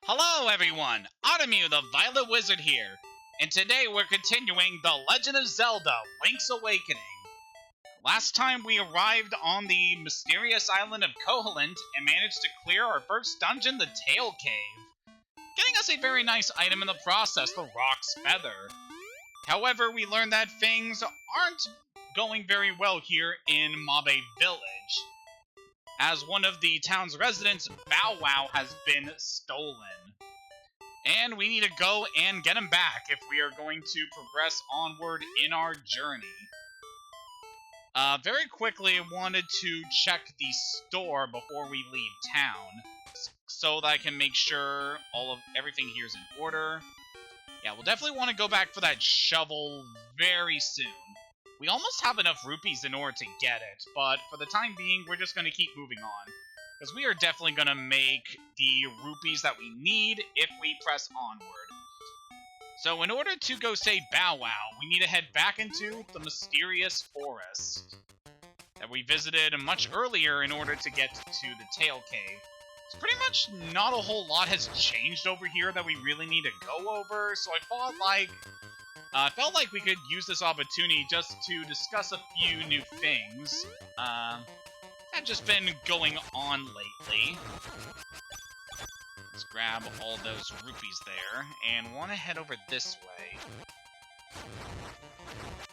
Hello everyone, Automew the Violet Wizard here, and today we're continuing The Legend of Zelda, Link's Awakening. Last time we arrived on the mysterious island of Koholint and managed to clear our first dungeon, the Tail Cave, getting us a very nice item in the process, the Rock's Feather. However, we learned that things aren't going very well here in Mabe Village, as one of the town's residents, Bow Wow, has been stolen. And we need to go and get him back if we are going to progress onward in our journey. Very quickly, I wanted to check the store before we leave town, so that I can make sure everything here is in order. Yeah, we'll definitely want to go back for that shovel very soon. We almost have enough rupees in order to get it, but for the time being, we're just going to keep moving on. Because we are definitely going to make the rupees that we need if we press onward. So in order to go save Bow Wow, we need to head back into the mysterious forest that we visited much earlier in order to get to the Tail Cave. So pretty much not a whole lot has changed over here that we really need to go over, so I felt like we could use this opportunity just to discuss a few new things that just been going on lately. Let's grab all those rupees there, and want to head over this way.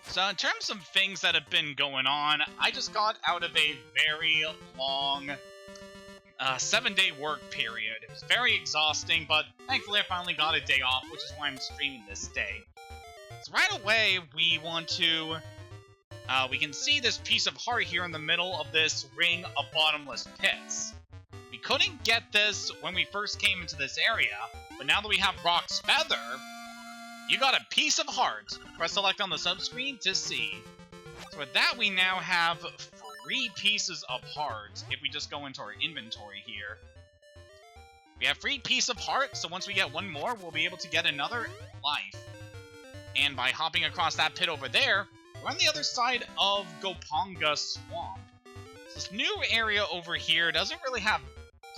So in terms of things that have been going on, I just got out of a very long 7-day work period. It was very exhausting, but thankfully I finally got a day off, which is why I'm streaming this day. So right away, we can see this piece of heart here in the middle of this ring of bottomless pits. We couldn't get this when we first came into this area, but now that we have Rock's Feather, you got a piece of heart. Press select on the subscreen to see. So with that, we now have 3 pieces of heart if we just go into our inventory here. We have 3 pieces of heart, so once we get one more, we'll be able to get another life. And by hopping across that pit over there, we're on the other side of Goponga Swamp. This new area over here doesn't really have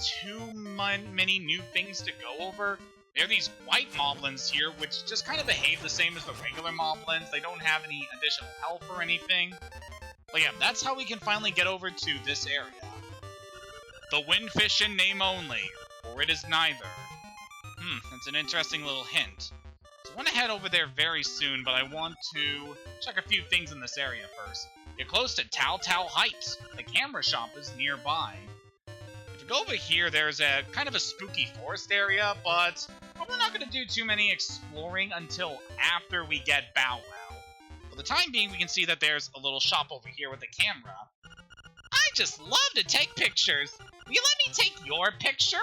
too many new things to go over. There are these white moblins here, which just kind of behave the same as the regular moblins. They don't have any additional health or anything. But yeah, that's how we can finally get over to this area. The windfish in name only, or it is neither. That's an interesting little hint. I want to head over there very soon, but I want to check a few things in this area first. You're close to Tao Tao Heights. The camera shop is nearby. If you go over here, there's a kind of a spooky forest area, but we're not going to do too many exploring until after we get Bow Wow. For the time being, we can see that there's a little shop over here with a camera. I just love to take pictures. Will you let me take your picture?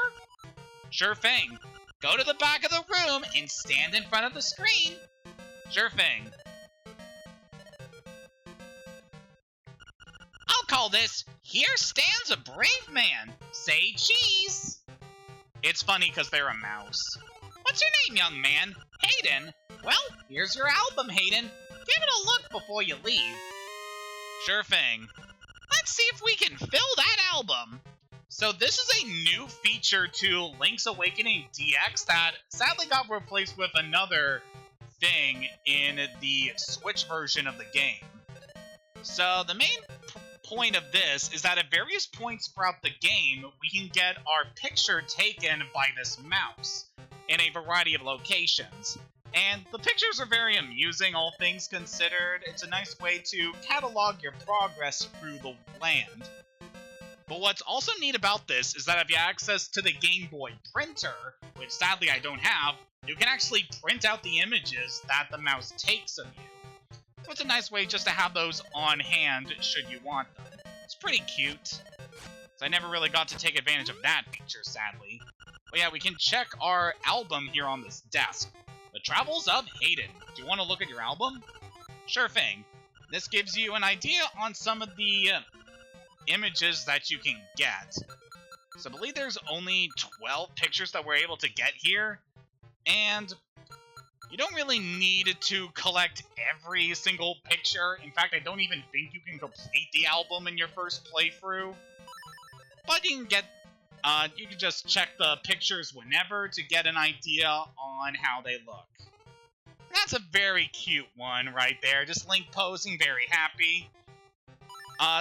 Sure thing. Go to the back of the room and stand in front of the screen. Sure thing. I'll call this, Here Stands a Brave Man. Say cheese. It's funny because they're a mouse. What's your name, young man? Hayden. Well, here's your album, Hayden. Give it a look before you leave. Sure thing. Let's see if we can fill that album. So this is a new feature to Link's Awakening DX that sadly got replaced with another thing in the Switch version of the game. So the main point of this is that at various points throughout the game, we can get our picture taken by this mouse in a variety of locations. And the pictures are very amusing, all things considered. It's a nice way to catalog your progress through the land. But what's also neat about this is that if you have access to the Game Boy printer, which sadly I don't have, you can actually print out the images that the mouse takes of you. So it's a nice way just to have those on hand should you want them. It's pretty cute. So I never really got to take advantage of that feature, sadly. But yeah, we can check our album here on this desk. The Travels of Hayden. Do you want to look at your album? Sure thing. This gives you an idea on some of the images that you can get. So I believe there's only 12 pictures that we're able to get here, and you don't really need to collect every single picture. In fact, I don't even think you can complete the album in your first playthrough, but you can get You can just check the pictures whenever to get an idea on how they look. That's a very cute one right there. Just Link posing, very happy.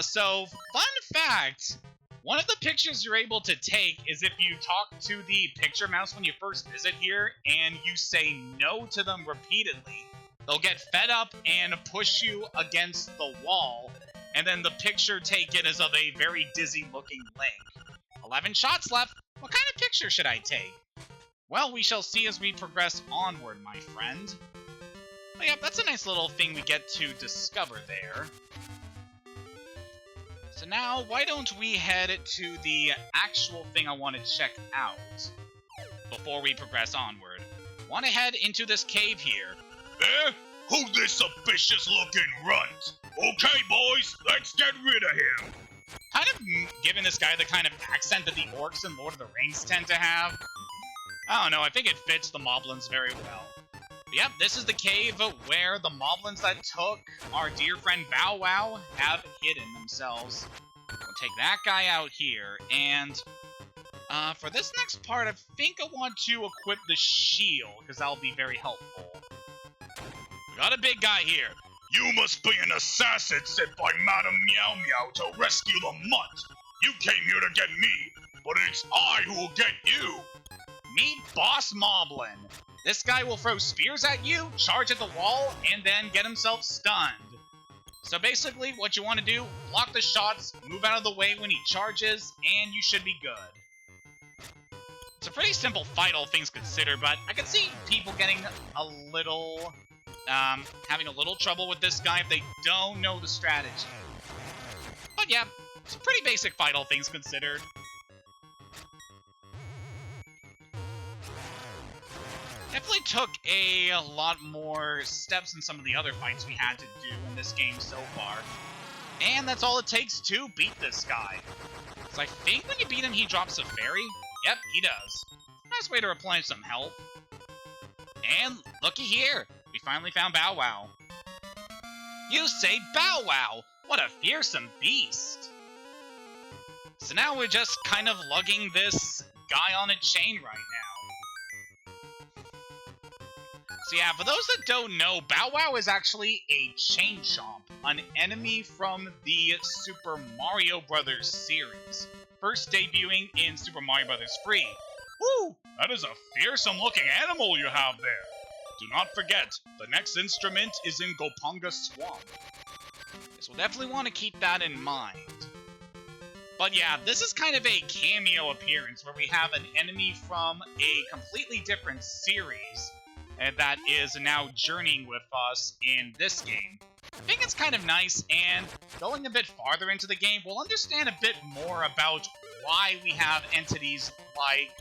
So, fun fact, one of the pictures you're able to take is if you talk to the picture mouse when you first visit here, and you say no to them repeatedly. They'll get fed up and push you against the wall, and then the picture taken is of a very dizzy-looking Link. 11 shots left. What kind of picture should I take? Well, we shall see as we progress onward, my friend. But yeah, that's a nice little thing we get to discover there. So now, why don't we head to the actual thing I want to check out before we progress onward. Want to head into this cave here. Eh? Who's this suspicious-looking runt? Okay, boys, let's get rid of him. Kind of giving this guy the kind of accent that the orcs in Lord of the Rings tend to have. I don't know, I think it fits the moblins very well. But yep, this is the cave where the moblins that took our dear friend Bow Wow have hidden themselves. We'll take that guy out here, and for this next part, I think I want to equip the shield, because that'll be very helpful. We got a big guy here. You must be an assassin sent by Madame Meow Meow to rescue the mutt. You came here to get me, but it's I who will get you. Meet Boss Moblin. This guy will throw spears at you, charge at the wall, and then get himself stunned. So basically, what you want to do, block the shots, move out of the way when he charges, and you should be good. It's a pretty simple fight, all things considered, but I can see people getting a little, having a little trouble with this guy if they don't know the strategy. But yeah, it's a pretty basic fight, all things considered. Definitely took a lot more steps than some of the other fights we had to do in this game so far. And that's all it takes to beat this guy. So I think when you beat him, he drops a fairy. Yep, he does. Nice way to replenish some health. And looky here, we finally found Bow Wow. You say Bow Wow! What a fearsome beast! So now we're just kind of lugging this guy on a chain right now. So yeah, for those that don't know, Bow Wow is actually a chain chomp, an enemy from the Super Mario Bros. Series, first debuting in Super Mario Bros. 3. Woo! That is a fearsome-looking animal you have there. Do not forget, the next instrument is in Gopunga Swamp. Yes, we'll definitely want to keep that in mind. But yeah, this is kind of a cameo appearance where we have an enemy from a completely different series and that is now journeying with us in this game. I think it's kind of nice, and going a bit farther into the game, we'll understand a bit more about why we have entities like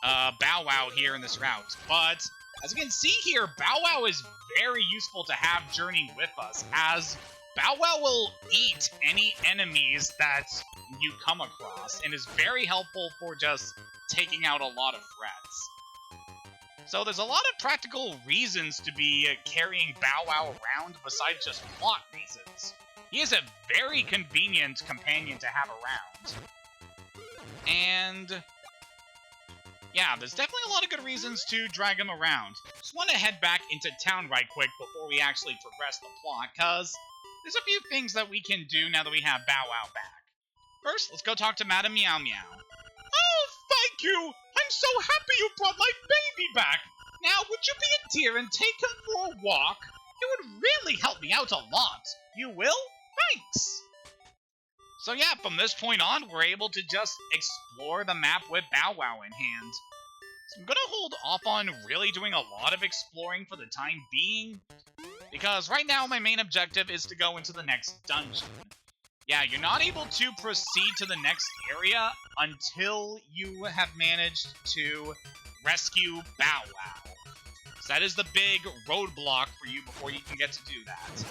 Bow Wow here in this route. But as you can see here, Bow Wow is very useful to have journeying with us, as Bow Wow will eat any enemies that you come across, and is very helpful for just taking out a lot of threats. So there's a lot of practical reasons to be carrying Bow Wow around besides just plot reasons. He is a very convenient companion to have around. And yeah, there's definitely a lot of good reasons to drag him around. Just want to head back into town right quick before we actually progress the plot, because there's a few things that we can do now that we have Bow Wow back. First, let's go talk to Madame Meow Meow. Oh, thank you! I'm so happy you brought my baby back! Now, would you be a dear and take him for a walk? It would really help me out a lot. You will? Thanks! So yeah, from this point on, we're able to just explore the map with Bow Wow in hand. So I'm gonna hold off on really doing a lot of exploring for the time being, because right now my main objective is to go into the next dungeon. Yeah, you're not able to proceed to the next area until you have managed to rescue Bow Wow. So that is the big roadblock for you before you can get to do that.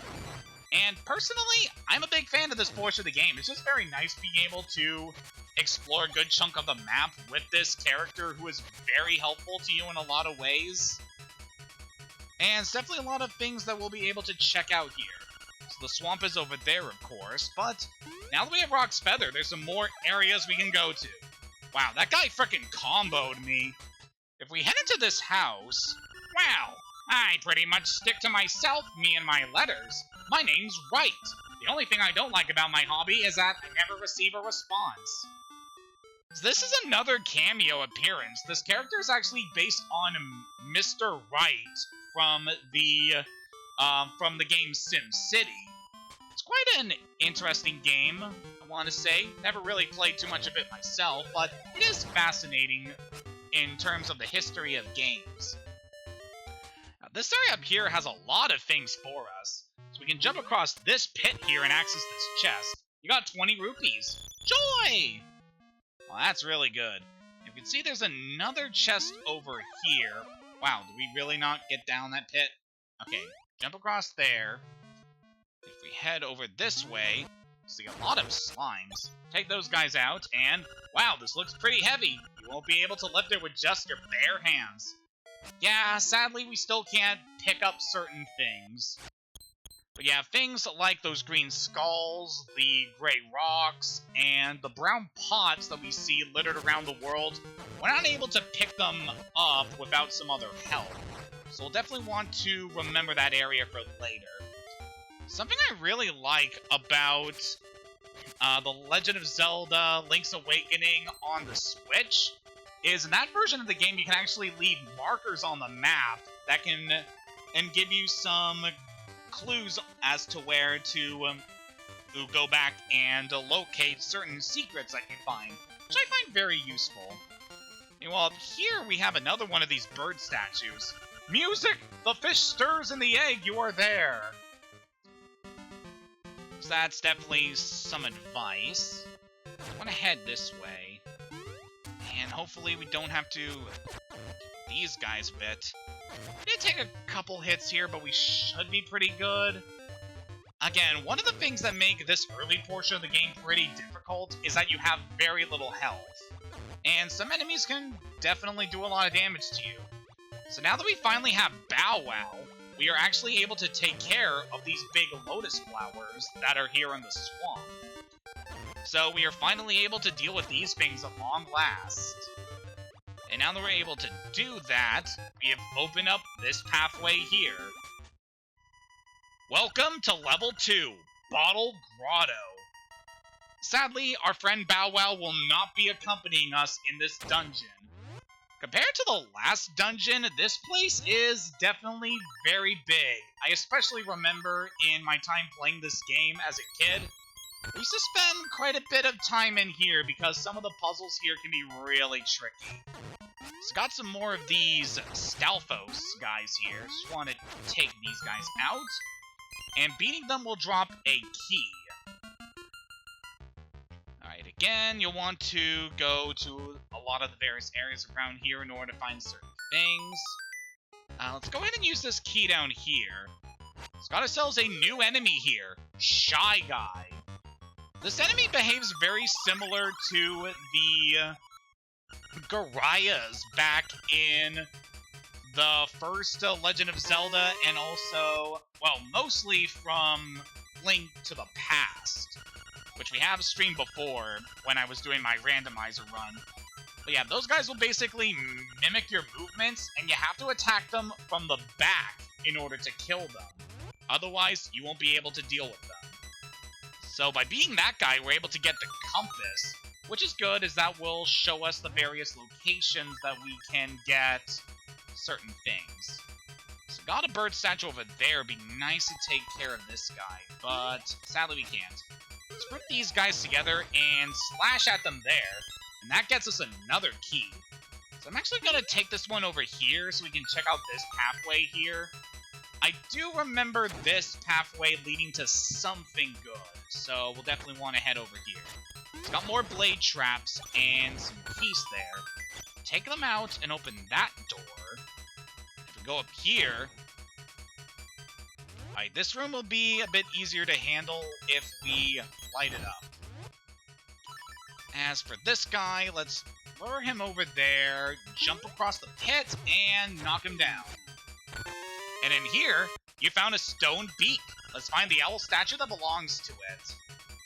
And personally, I'm a big fan of this portion of the game. It's just very nice being able to explore a good chunk of the map with this character who is very helpful to you in a lot of ways. And it's definitely a lot of things that we'll be able to check out here. So the swamp is over there, of course, but now that we have Rock's Feather, there's some more areas we can go to. Wow, that guy frickin' comboed me. If we head into this house... Wow, I pretty much stick to myself, me and my letters. My name's Wright. The only thing I don't like about my hobby is that I never receive a response. This is another cameo appearance. This character is actually based on Mr. Wright from the game SimCity. It's quite an interesting game, I want to say. Never really played too much of it myself, but it is fascinating in terms of the history of games. Now, this area up here has a lot of things for us. So we can jump across this pit here and access this chest. You got 20 rupees. Joy! Well, that's really good. You can see there's another chest over here. Wow, did we really not get down that pit? Okay, jump across there. If we head over this way, see a lot of slimes. Take those guys out, and wow, this looks pretty heavy. You won't be able to lift it with just your bare hands. Yeah, sadly, we still can't pick up certain things. But yeah, things like those green skulls, the gray rocks, and the brown pots that we see littered around the world, we're not able to pick them up without some other help. So we'll definitely want to remember that area for later. Something I really like about The Legend of Zelda Link's Awakening on the Switch is in that version of the game you can actually leave markers on the map that can give you some clues as to where to go back and locate certain secrets that you find, which I find very useful. And well, up here we have another one of these bird statues. Music! The fish stirs in the egg, you are there! So that's definitely some advice. I want to head this way. And hopefully we don't have to these guys a bit. We did take a couple hits here, but we should be pretty good. Again, one of the things that make this early portion of the game pretty difficult is that you have very little health. And some enemies can definitely do a lot of damage to you. So now that we finally have Bow Wow, we are actually able to take care of these big lotus flowers that are here in the swamp. So we are finally able to deal with these things at long last. And now that we're able to do that, we have opened up this pathway here. Welcome to Level 2, Bottle Grotto. Sadly, our friend Bow Wow will not be accompanying us in this dungeon. Compared to the last dungeon, this place is definitely very big. I especially remember in my time playing this game as a kid, I used to spend quite a bit of time in here because some of the puzzles here can be really tricky. It's got some more of these Stalfos guys here. Just want to take these guys out. And beating them will drop a key. Alright, again, you'll want to go to a lot of the various areas around here in order to find certain things. Let's go ahead and use this key down here. It's got ourselves a new enemy here, Shy Guy. This enemy behaves very similar to the Garayas back in the first Legend of Zelda, and also, well, mostly from Link to the Past, which we have streamed before when I was doing my randomizer run. But yeah, those guys will basically mimic your movements, and you have to attack them from the back in order to kill them. Otherwise, you won't be able to deal with them. So by being that guy, we're able to get the compass, which is good, as that will show us the various locations that we can get certain things. So got a bird statue over there. It'd be nice to take care of this guy, but sadly we can't. Let's group these guys together and slash at them there, and that gets us another key. So I'm actually going to take this one over here so we can check out this pathway here. I do remember this pathway leading to something good, so we'll definitely want to head over here. It's got more blade traps and some keys there. Take them out and open that door. If we go up here... Alright, this room will be a bit easier to handle if we light it up. As for this guy, let's lure him over there, jump across the pit, and knock him down. And in here, you found a stone beak. Let's find the owl statue that belongs to it.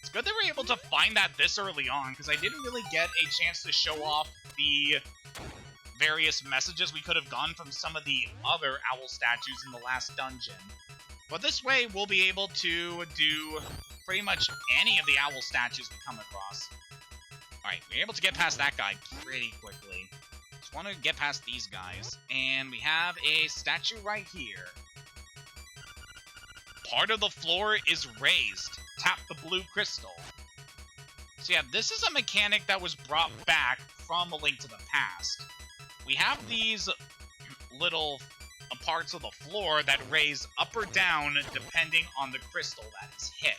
It's good that we were able to find that this early on, because I didn't really get a chance to show off the various messages we could have gotten from some of the other owl statues in the last dungeon. But this way, we'll be able to do pretty much any of the owl statues we come across. Alright, we're able to get past that guy pretty quickly. Just want to get past these guys. And we have a statue right here. Part of the floor is raised. Tap the blue crystal. So yeah, this is a mechanic that was brought back from A Link to the Past. We have these little parts of the floor that raise up or down depending on the crystal that is hit.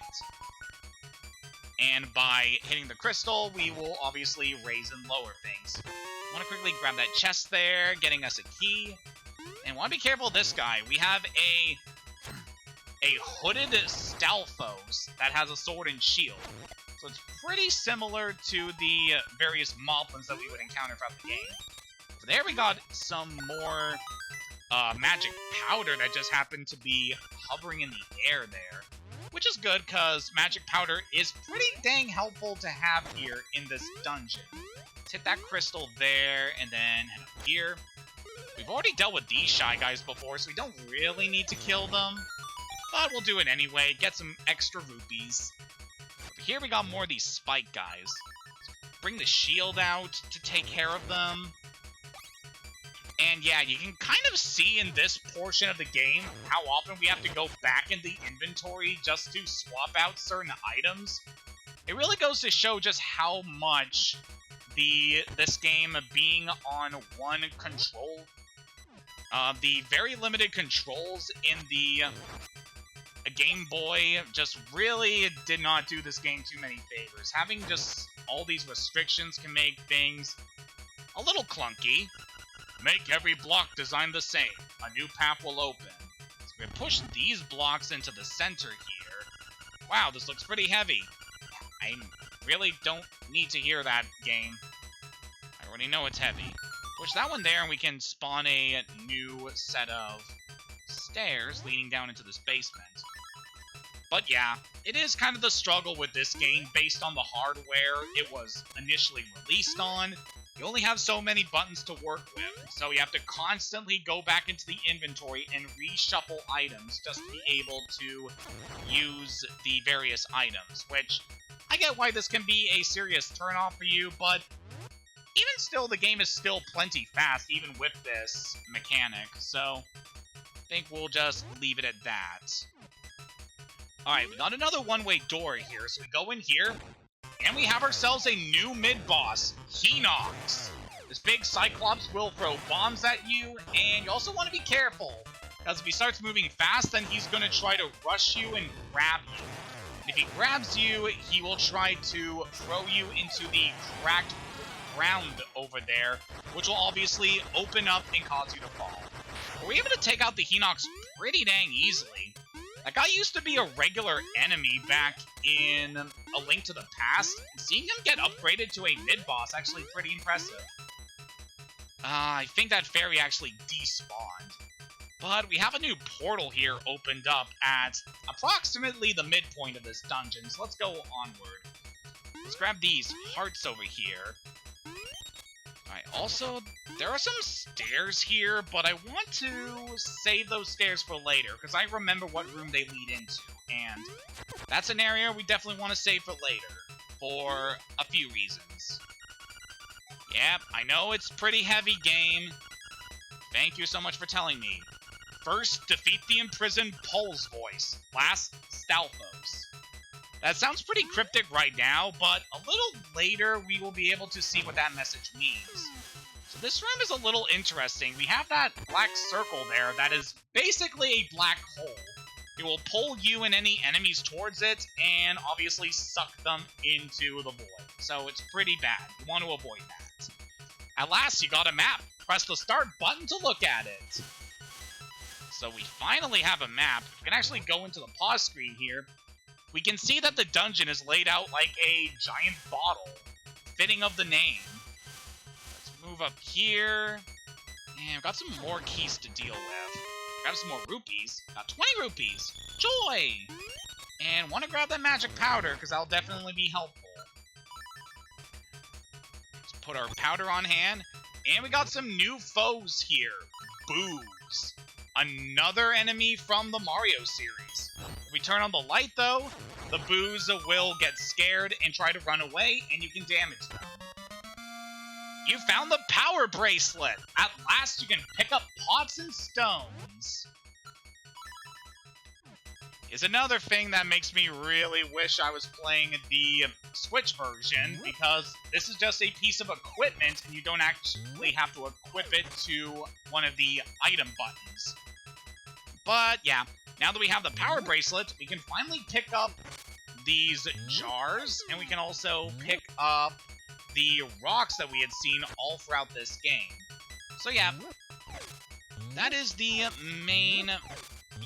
And by hitting the crystal, we will obviously raise and lower things. I want to quickly grab that chest there, getting us a key. And want to be careful of this guy. We have a hooded Stalfos that has a sword and shield. So it's pretty similar to the various moblins that we would encounter throughout the game. So there we got some more magic powder that just happened to be hovering in the air there. Which is good, because magic powder is pretty dang helpful to have here in this dungeon. Let's hit that crystal there, and then head up here. We've already dealt with these shy guys before, so we don't really need to kill them. But we'll do it anyway, get some extra rupees. Over here we got more of these spike guys. Bring the shield out to take care of them. And yeah, you can kind of see in this portion of the game how often we have to go back in the inventory just to swap out certain items. It really goes to show just how much this game being on one control, the very limited controls in the Game Boy just really did not do this game too many favors. Having just all these restrictions can make things a little clunky. Make every block design the same. A new path will open. So we're gonna push these blocks into the center here. Wow, this looks pretty heavy. I really don't need to hear that, game. I already know it's heavy. Push that one there and we can spawn a new set of stairs leading down into this basement. But yeah, it is kind of the struggle with this game based on the hardware it was initially released on. You only have so many buttons to work with, so you have to constantly go back into the inventory and reshuffle items just to be able to use the various items, which I get why this can be a serious turnoff for you, but even still, the game is still plenty fast, even with this mechanic, so I think we'll just leave it at that. Alright, we got another one-way door here, so we go in here, and we have ourselves a new mid-boss, Hinox. This big Cyclops will throw bombs at you, and you also want to be careful, because if he starts moving fast, then he's going to try to rush you and grab you. And if he grabs you, he will try to throw you into the cracked ground over there, which will obviously open up and cause you to fall. But we're able to take out the Hinox pretty dang easily. That guy used to be a regular enemy back in A Link to the Past, and seeing him get upgraded to a mid-boss actually pretty impressive. I think that fairy actually despawned. But we have a new portal here opened up at approximately the midpoint of this dungeon, so let's go onward. Let's grab these hearts over here. Alright, also, there are some stairs here, but I want to save those stairs for later, because I remember what room they lead into, and that's an area we definitely want to save for later, for a few reasons. Yep, I know it's pretty heavy, game. Thank you so much for telling me. First, defeat the imprisoned Pole's voice. Last, Stalfos. That sounds pretty cryptic right now, but a little later we will be able to see what that message means. So this room is a little interesting. We have that black circle there that is basically a black hole. It will pull you and any enemies towards it, and obviously suck them into the void. So it's pretty bad. You want to avoid that. At last, you got a map. Press the start button to look at it. So we finally have a map. We can actually go into the pause screen here. We can see that the dungeon is laid out like a giant bottle, fitting of the name. Let's move up here. And we've got some more keys to deal with. Grab some more rupees. Got 20 rupees. Joy! And want to grab that magic powder, because that'll definitely be helpful. Let's put our powder on hand. And we got some new foes here. Boos. Another enemy from the Mario series. If we turn on the light, though, the boos will get scared and try to run away, and you can damage them. You found the power bracelet! At last you can pick up pots and stones. Is another thing that makes me really wish I was playing the Switch version, because this is just a piece of equipment and you don't actually have to equip it to one of the item buttons. But yeah, now that we have the power bracelet, we can finally pick up these jars, and we can also pick up the rocks that we had seen all throughout this game. So yeah, that is the main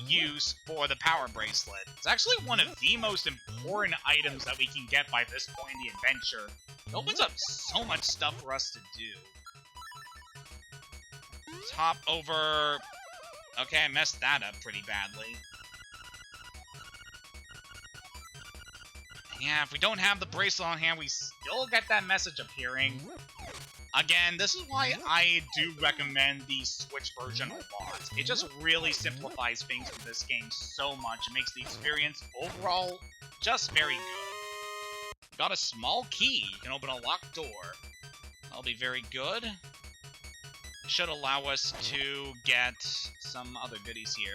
use for the power bracelet. It's actually one of the most important items that we can get by this point in the adventure. It opens up so much stuff for us to do. Let's hop over... Okay, I messed that up pretty badly. Yeah, if we don't have the bracelet on hand, we still get that message appearing. Again, this is why I do recommend the Switch version a lot. It just really simplifies things for this game so much. It makes the experience overall just very good. Got a small key. You can open a locked door. That'll be very good. It should allow us to get some other goodies here.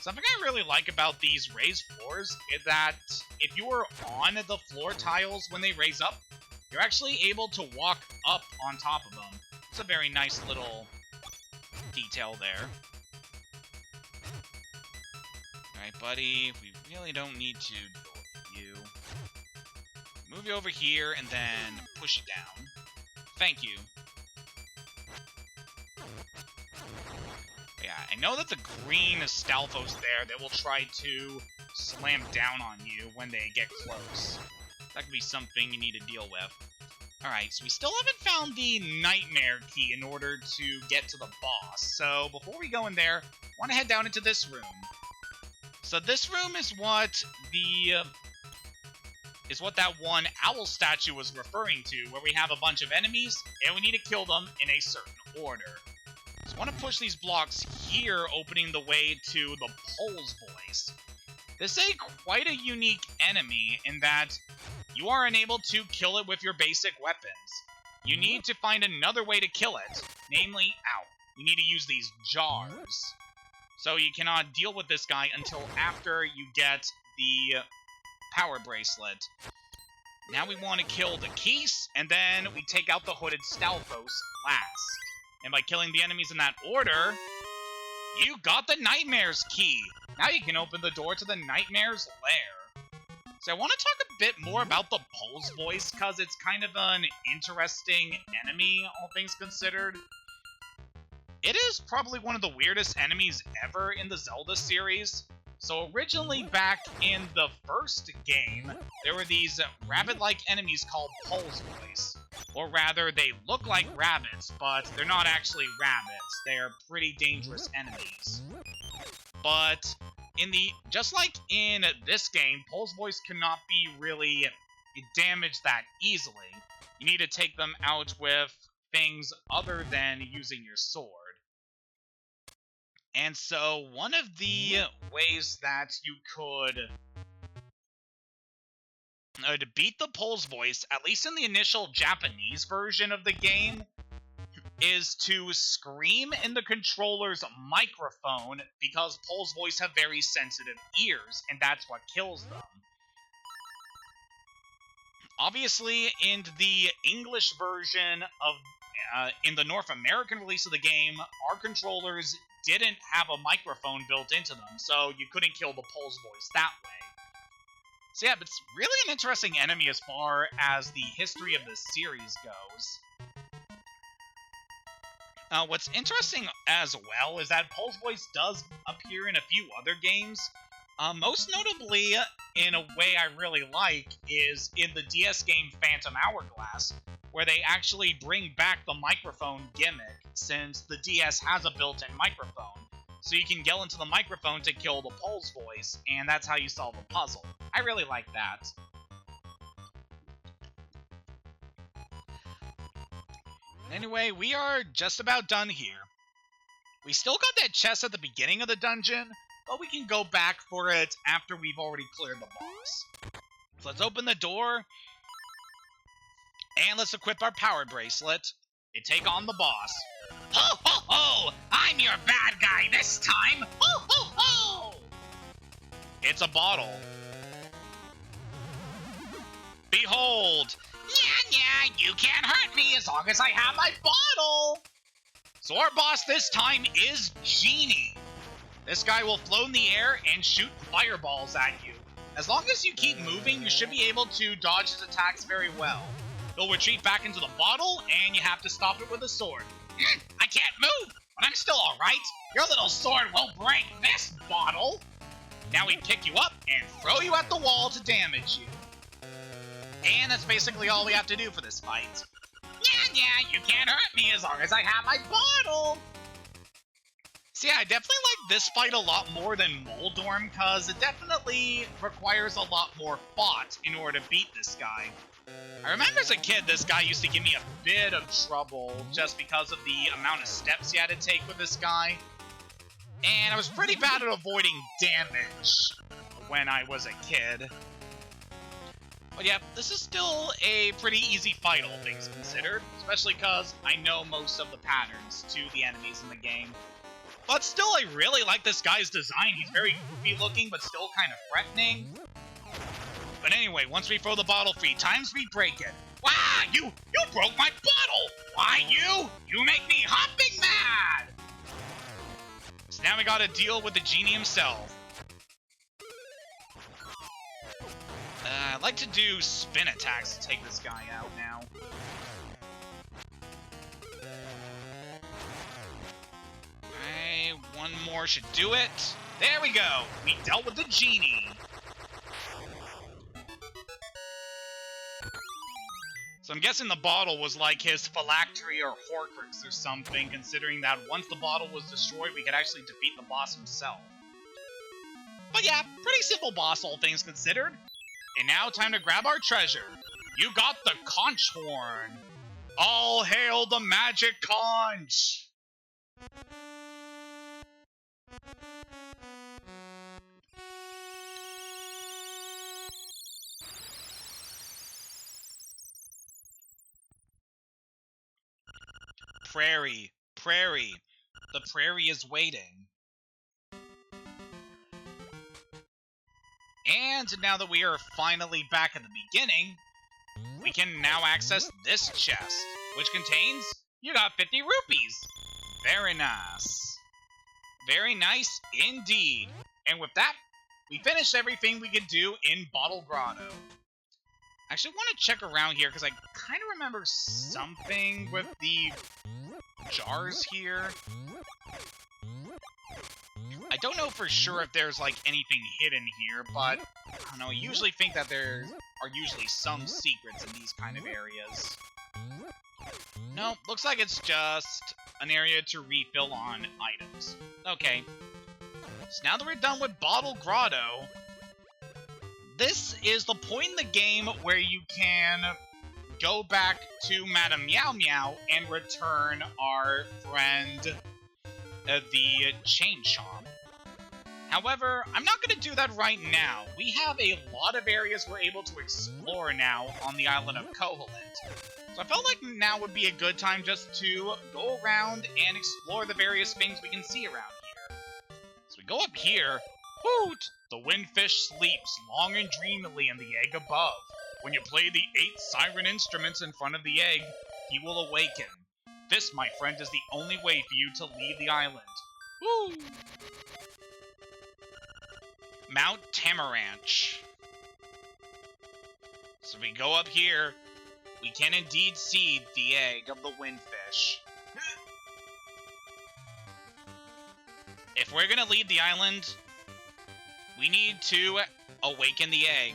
Something I really like about these raised floors is that if you are on the floor tiles when they raise up, you're actually able to walk up on top of them. It's a very nice little detail there. Alright, buddy, we really don't need to deal with you. Move you over here and then push it down. Thank you. Yeah, I know that the green Stalfos there that will try to slam down on you when they get close. That could be something you need to deal with. Alright, so we still haven't found the nightmare key in order to get to the boss. So before we go in there, I want to head down into this room. So this room is what that one owl statue was referring to, where we have a bunch of enemies, and we need to kill them in a certain order. So I want to push these blocks here, opening the way to the Pole's Voice. This is quite a unique enemy in that you are unable to kill it with your basic weapons. You need to find another way to kill it, namely, you need to use these jars. So you cannot deal with this guy until after you get the power bracelet. Now we want to kill the Keese, and then we take out the hooded Stalfos last. And by killing the enemies in that order, you got the Nightmare's key! Now you can open the door to the Nightmare's lair. So I want to talk a bit more about the Pole's Voice, because it's kind of an interesting enemy, all things considered. It is probably one of the weirdest enemies ever in the Zelda series. So originally, back in the first game, there were these rabbit-like enemies called Pole's Voice. Or rather, they look like rabbits, but they're not actually rabbits. They're pretty dangerous enemies. But just like in this game, Pole's Voice cannot be really damaged that easily. You need to take them out with things other than using your sword. And so, one of the ways that you could to beat the Pole's Voice, at least in the initial Japanese version of the game, is to scream in the controller's microphone, because Pole's Voice have very sensitive ears, and that's what kills them. Obviously, in the English version of, in the North American release of the game, our controllers didn't have a microphone built into them, so you couldn't kill the Pole's Voice that way. So yeah, but it's really an interesting enemy as far as the history of the series goes. What's interesting as well is that Pole's Voice does appear in a few other games. Most notably, in a way I really like, is in the DS game Phantom Hourglass, where they actually bring back the microphone gimmick, since the DS has a built-in microphone. so you can yell into the microphone to kill the Pole's voice, and that's how you solve a puzzle. I really like that. Anyway, we are just about done here. We still got that chest at the beginning of the dungeon, but we can go back for it after we've already cleared the boss. So let's open the door, and let's equip our power bracelet and take on the boss. Ho ho ho! I'm your bad guy this time! Ho ho ho! It's a bottle. Behold! Yeah, you can't hurt me as long as I have my bottle! So our boss this time is Genie. This guy will float in the air and shoot fireballs at you. As long as you keep moving, you should be able to dodge his attacks very well. He'll retreat back into the bottle, and you have to stop it with a sword. I can't move, but I'm still alright. Your little sword won't break this bottle. Now we pick you up and throw you at the wall to damage you. And that's basically all we have to do for this fight. Yeah, you can't hurt me as long as I have my bottle. So yeah, I definitely like this fight a lot more than Moldorm, because it definitely requires a lot more thought in order to beat this guy. I remember as a kid, this guy used to give me a bit of trouble just because of the amount of steps you had to take with this guy. And I was pretty bad at avoiding damage when I was a kid. But yeah, this is still a pretty easy fight, all things considered, especially because I know most of the patterns to the enemies in the game. But still, I really like this guy's design. He's very goofy looking, but still kind of threatening. But anyway, once we throw the bottle 3 times, we break it. Wow, you broke my bottle! Why, you make me hopping mad! So now we gotta deal with the Genie himself. I'd like to do spin attacks to take this guy out now. Alright, one more should do it. There we go! We dealt with the Genie. So I'm guessing the bottle was like his phylactery or Horcrux or something, considering that once the bottle was destroyed, we could actually defeat the boss himself. But yeah, pretty simple boss, all things considered. And now, time to grab our treasure. You got the conch horn. All hail the magic conch. Prairie, prairie. The prairie is waiting. And now that we are finally back at the beginning, we can now access this chest, which contains, you got 50 rupees. Very nice. Very nice indeed. And with that, we finished everything we could do in Bottle Grotto. I actually want to check around here, because I kind of remember something with the jars here. I don't know for sure if there's, like, anything hidden here, but, I don't know, I usually think that there are usually some secrets in these kind of areas. No, looks like it's just an area to refill on items. Okay. So now that we're done with Bottle Grotto, this is the point in the game where you can go back to Madame Meow Meow and return our friend, the Chain Chomp. However, I'm not going to do that right now. We have a lot of areas we're able to explore now on the island of Koholint. So I felt like now would be a good time just to go around and explore the various things we can see around here. So we go up here. Hoot! The windfish sleeps long and dreamily in the egg above. When you play the 8 Siren Instruments in front of the egg, he will awaken. This, my friend, is the only way for you to leave the island. Woo! Mount Tamaranch. So we go up here, we can indeed see the egg of the windfish. If we're gonna leave the island, we need to awaken the egg.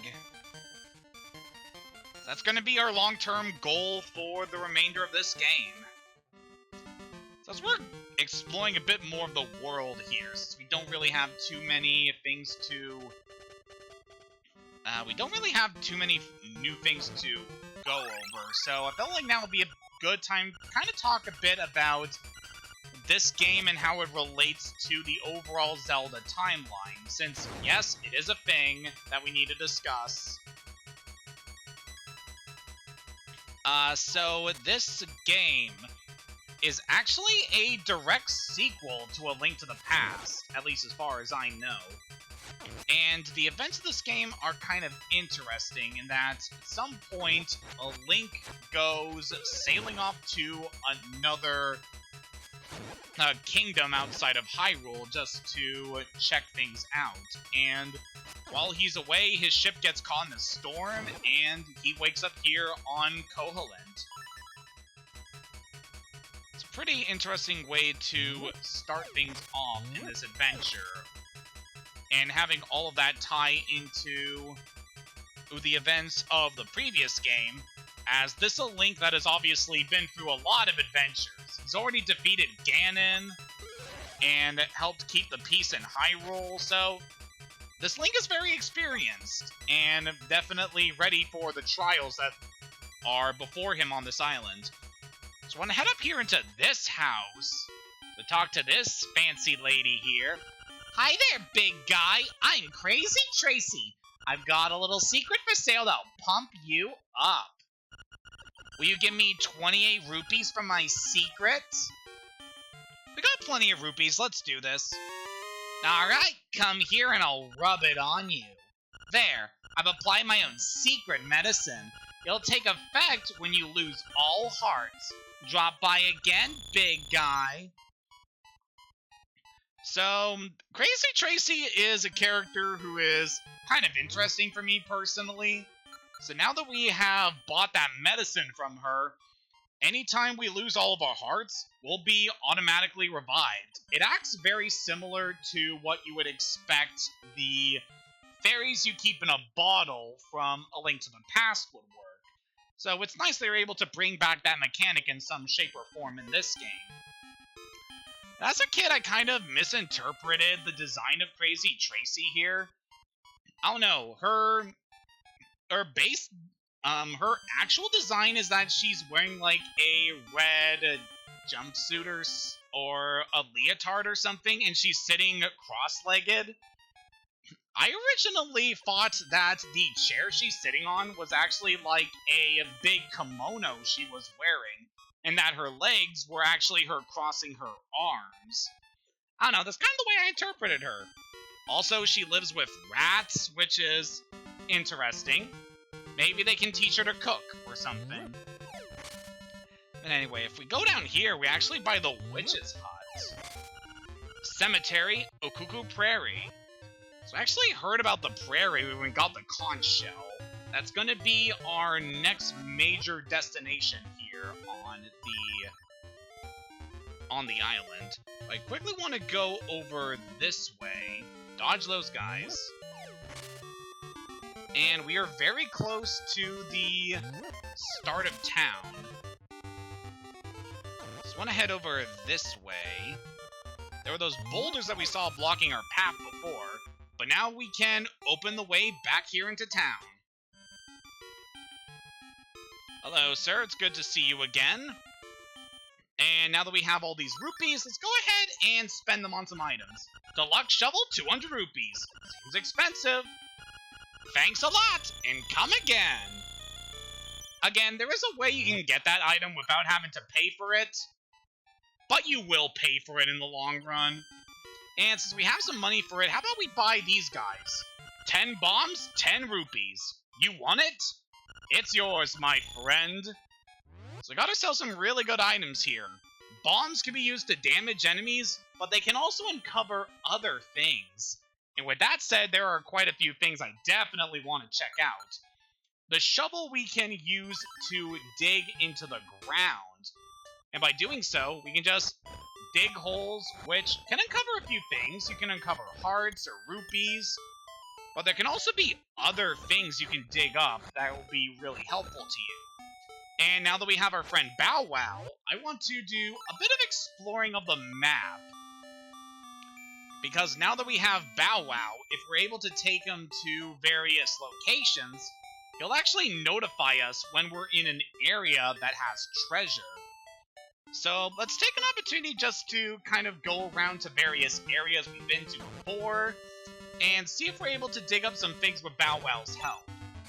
That's gonna be our long-term goal for the remainder of this game. So exploring a bit more of the world here, since we don't really have too many things to... we don't really have too many new things to go over, so I felt like now would be a good time to kind of talk a bit about this game and how it relates to the overall Zelda timeline, since, yes, it is a thing that we need to discuss. So this game is actually a direct sequel to A Link to the Past, at least as far as I know. And the events of this game are kind of interesting in that at some point, a Link goes sailing off to another kingdom outside of Hyrule just to check things out. And while he's away, his ship gets caught in a storm, and he wakes up here on Koholint. It's a pretty interesting way to start things off in this adventure. And having all of that tie into the events of the previous game, as this is a Link that has obviously been through a lot of adventures. He's already defeated Ganon, and helped keep the peace in Hyrule, so this Link is very experienced, and definitely ready for the trials that are before him on this island. So I want to head up here into this house to talk to this fancy lady here. Hi there, big guy. I'm Crazy Tracy. I've got a little secret for sale that'll pump you up. Will you give me 28 rupees for my secret? We got plenty of rupees. Let's do this. Alright, come here and I'll rub it on you. There, I've applied my own secret medicine. It'll take effect when you lose all hearts. Drop by again, big guy. So, Crazy Tracy is a character who is kind of interesting for me personally. So now that we have bought that medicine from her, anytime we lose all of our hearts, we'll be automatically revived. It acts very similar to what you would expect the fairies you keep in a bottle from A Link to the Past would work. So it's nice they're able to bring back that mechanic in some shape or form in this game. As a kid, I kind of misinterpreted the design of Crazy Tracy here. I don't know, her actual design is that she's wearing like a red jumpsuit or a leotard or something, and she's sitting cross-legged. I originally thought that the chair she's sitting on was actually like a big kimono she was wearing, and that her legs were actually her crossing her arms. I don't know, that's kind of the way I interpreted her. Also, she lives with rats, which is interesting. Maybe they can teach her to cook or something. But anyway, if we go down here, we actually buy the witch's hut. Cemetery, Okuku Prairie. So I actually heard about the prairie when we got the conch shell. That's going to be our next major destination here on the island. I quickly want to go over this way, dodge those guys. And we are very close to the start of town. Just want to head over this way. There were those boulders that we saw blocking our path before, but now we can open the way back here into town. Hello, sir. It's good to see you again. And now that we have all these rupees, let's go ahead and spend them on some items. Deluxe shovel, 200 rupees. Seems expensive. Thanks a lot, and come again. Again, there is a way you can get that item without having to pay for it, but you will pay for it in the long run. And since we have some money for it, how about we buy these guys? 10 bombs, 10 rupees. You want it? It's yours, my friend. So we got ourselves some really good items here. Bombs can be used to damage enemies, but they can also uncover other things. And with that said, there are quite a few things I definitely want to check out. The shovel we can use to dig into the ground. And by doing so, we can just dig holes, which can uncover a few things. You can uncover hearts or rupees. But there can also be other things you can dig up that will be really helpful to you. And now that we have our friend Bow Wow, I want to do a bit of exploring of the map. Because now that we have Bow Wow, if we're able to take him to various locations, he'll actually notify us when we're in an area that has treasure. So let's take an opportunity just to kind of go around to various areas we've been to before, and see if we're able to dig up some things with Bow Wow's help.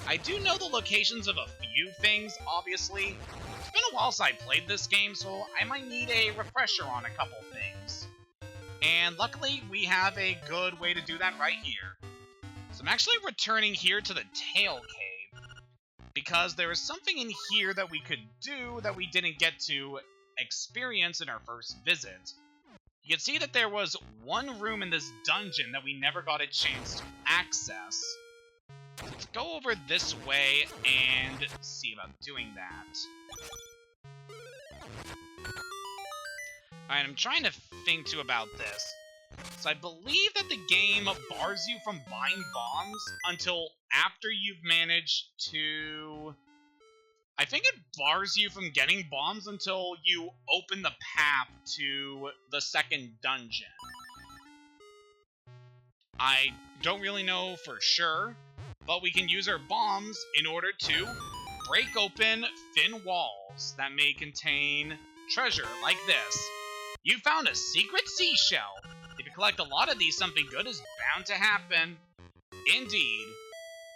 I do know the locations of a few things, obviously. It's been a while since I played this game, so I might need a refresher on a couple things. And luckily, we have a good way to do that right here. So I'm actually returning here to the Tail Cave, because there is something in here that we could do that we didn't get to experience in our first visit. You can see that there was one room in this dungeon that we never got a chance to access. Let's go over this way and see about doing that. Alright, I'm trying to think too about this. So I believe that the game bars you from buying bombs until after you've managed to... I think it bars you from getting bombs until you open the path to the second dungeon. I don't really know for sure, but we can use our bombs in order to break open thin walls that may contain treasure like this. You found a secret seashell. If you collect a lot of these, something good is bound to happen. Indeed.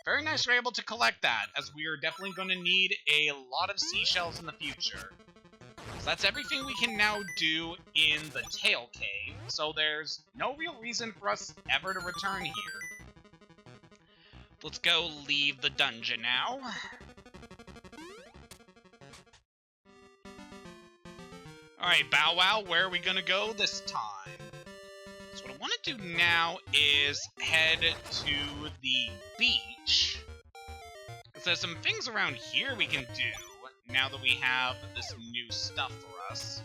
Very nice we're able to collect that, as we are definitely going to need a lot of seashells in the future. So that's everything we can now do in the Tail Cave, so there's no real reason for us ever to return here. Let's go leave the dungeon now. Alright, Bow Wow, where are we gonna go this time? So what I want to do now is head to the beach. So there's some things around here we can do now that we have this new stuff for us.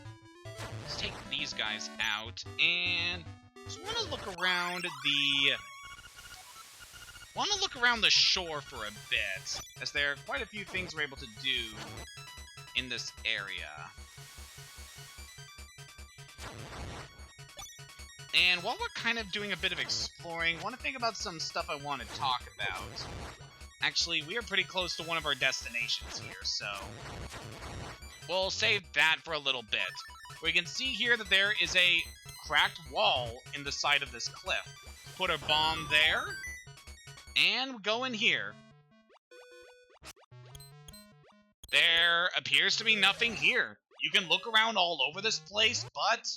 Let's take these guys out and just want to look around the shore for a bit, as there are quite a few things we're able to do in this area. And while we're kind of doing a bit of exploring, I want to think about some stuff I want to talk about. Actually, we are pretty close to one of our destinations here, so we'll save that for a little bit. We can see here that there is a cracked wall in the side of this cliff. Put our bomb there, and go in here. There appears to be nothing here. You can look around all over this place, but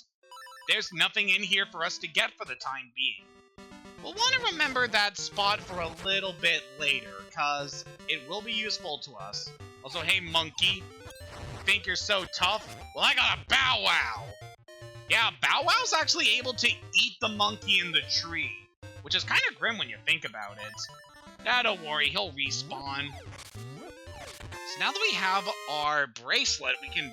there's nothing in here for us to get for the time being. We'll want to remember that spot for a little bit later, because it will be useful to us. Also, hey monkey, think you're so tough? Well, I got a Bow Wow! Yeah, Bow Wow's actually able to eat the monkey in the tree, which is kind of grim when you think about it. Nah, don't worry, he'll respawn. So now that we have our bracelet, we can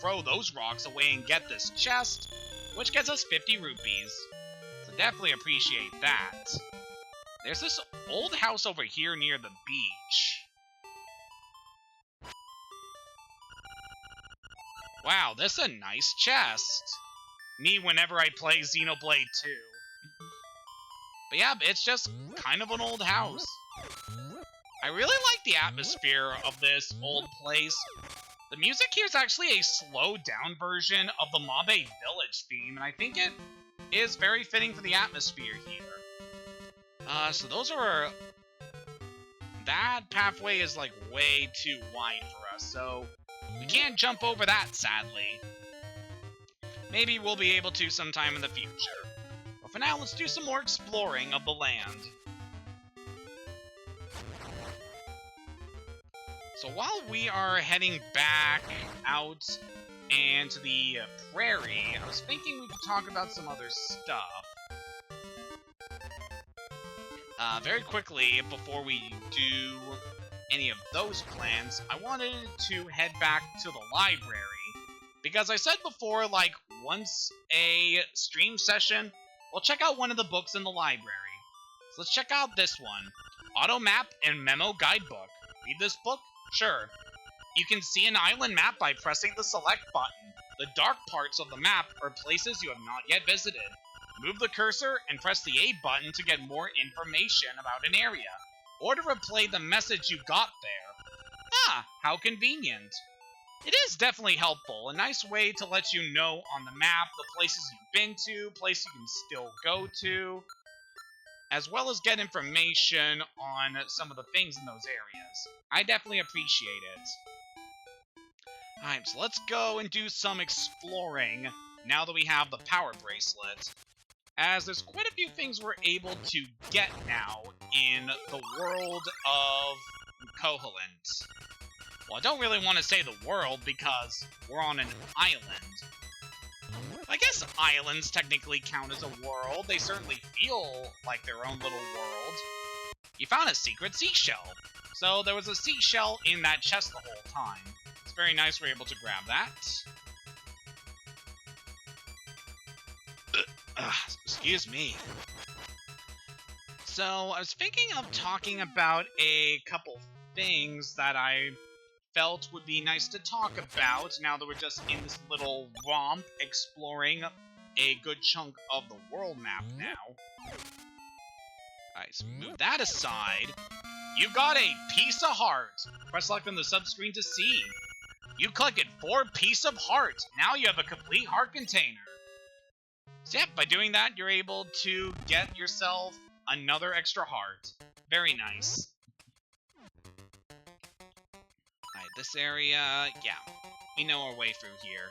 throw those rocks away and get this chest, which gets us 50 rupees. So definitely appreciate that. There's this old house over here near the beach. Wow, this is a nice chest. Me whenever I play Xenoblade 2. But yeah, it's just kind of an old house. I really like the atmosphere of this old place. The music here is actually a slowed down version of the Mabe Village theme, and I think it is very fitting for the atmosphere here. So those are... That pathway is like way too wide for us, so we can't jump over that, sadly. Maybe we'll be able to sometime in the future. But for now, let's do some more exploring of the land. So while we are heading back out and to the prairie, I was thinking we could talk about some other stuff. Very quickly, before we do any of those plans, I wanted to head back to the library. Because I said before, like, once a stream session, we'll check out one of the books in the library. So let's check out this one. Auto Map and Memo Guidebook. Read this book? Sure. You can see an island map by pressing the select button. The dark parts of the map are places you have not yet visited. Move the cursor and press the A button to get more information about an area, or to replay the message you got there. Ah, how convenient. It is definitely helpful, a nice way to let you know on the map the places you've been to, places you can still go to, as well as get information on some of the things in those areas. I definitely appreciate it. Alright, so let's go and do some exploring now that we have the power bracelet, as there's quite a few things we're able to get now in the world of Koholint. Well, I don't really want to say the world because we're on an island. I guess islands technically count as a world. They certainly feel like their own little world. You found a secret seashell. So there was a seashell in that chest the whole time. It's very nice we're able to grab that. Excuse me. So I was thinking of talking about a couple things that I felt would be nice to talk about now that we're just in this little romp exploring a good chunk of the world map now. Alright, so move that aside. You got a piece of heart. Press select on the subscreen to see. You collected 4 pieces of heart. Now you have a complete heart container. So yeah, by doing that, you're able to get yourself another extra heart. Very nice. Alright, this area, yeah, we know our way through here.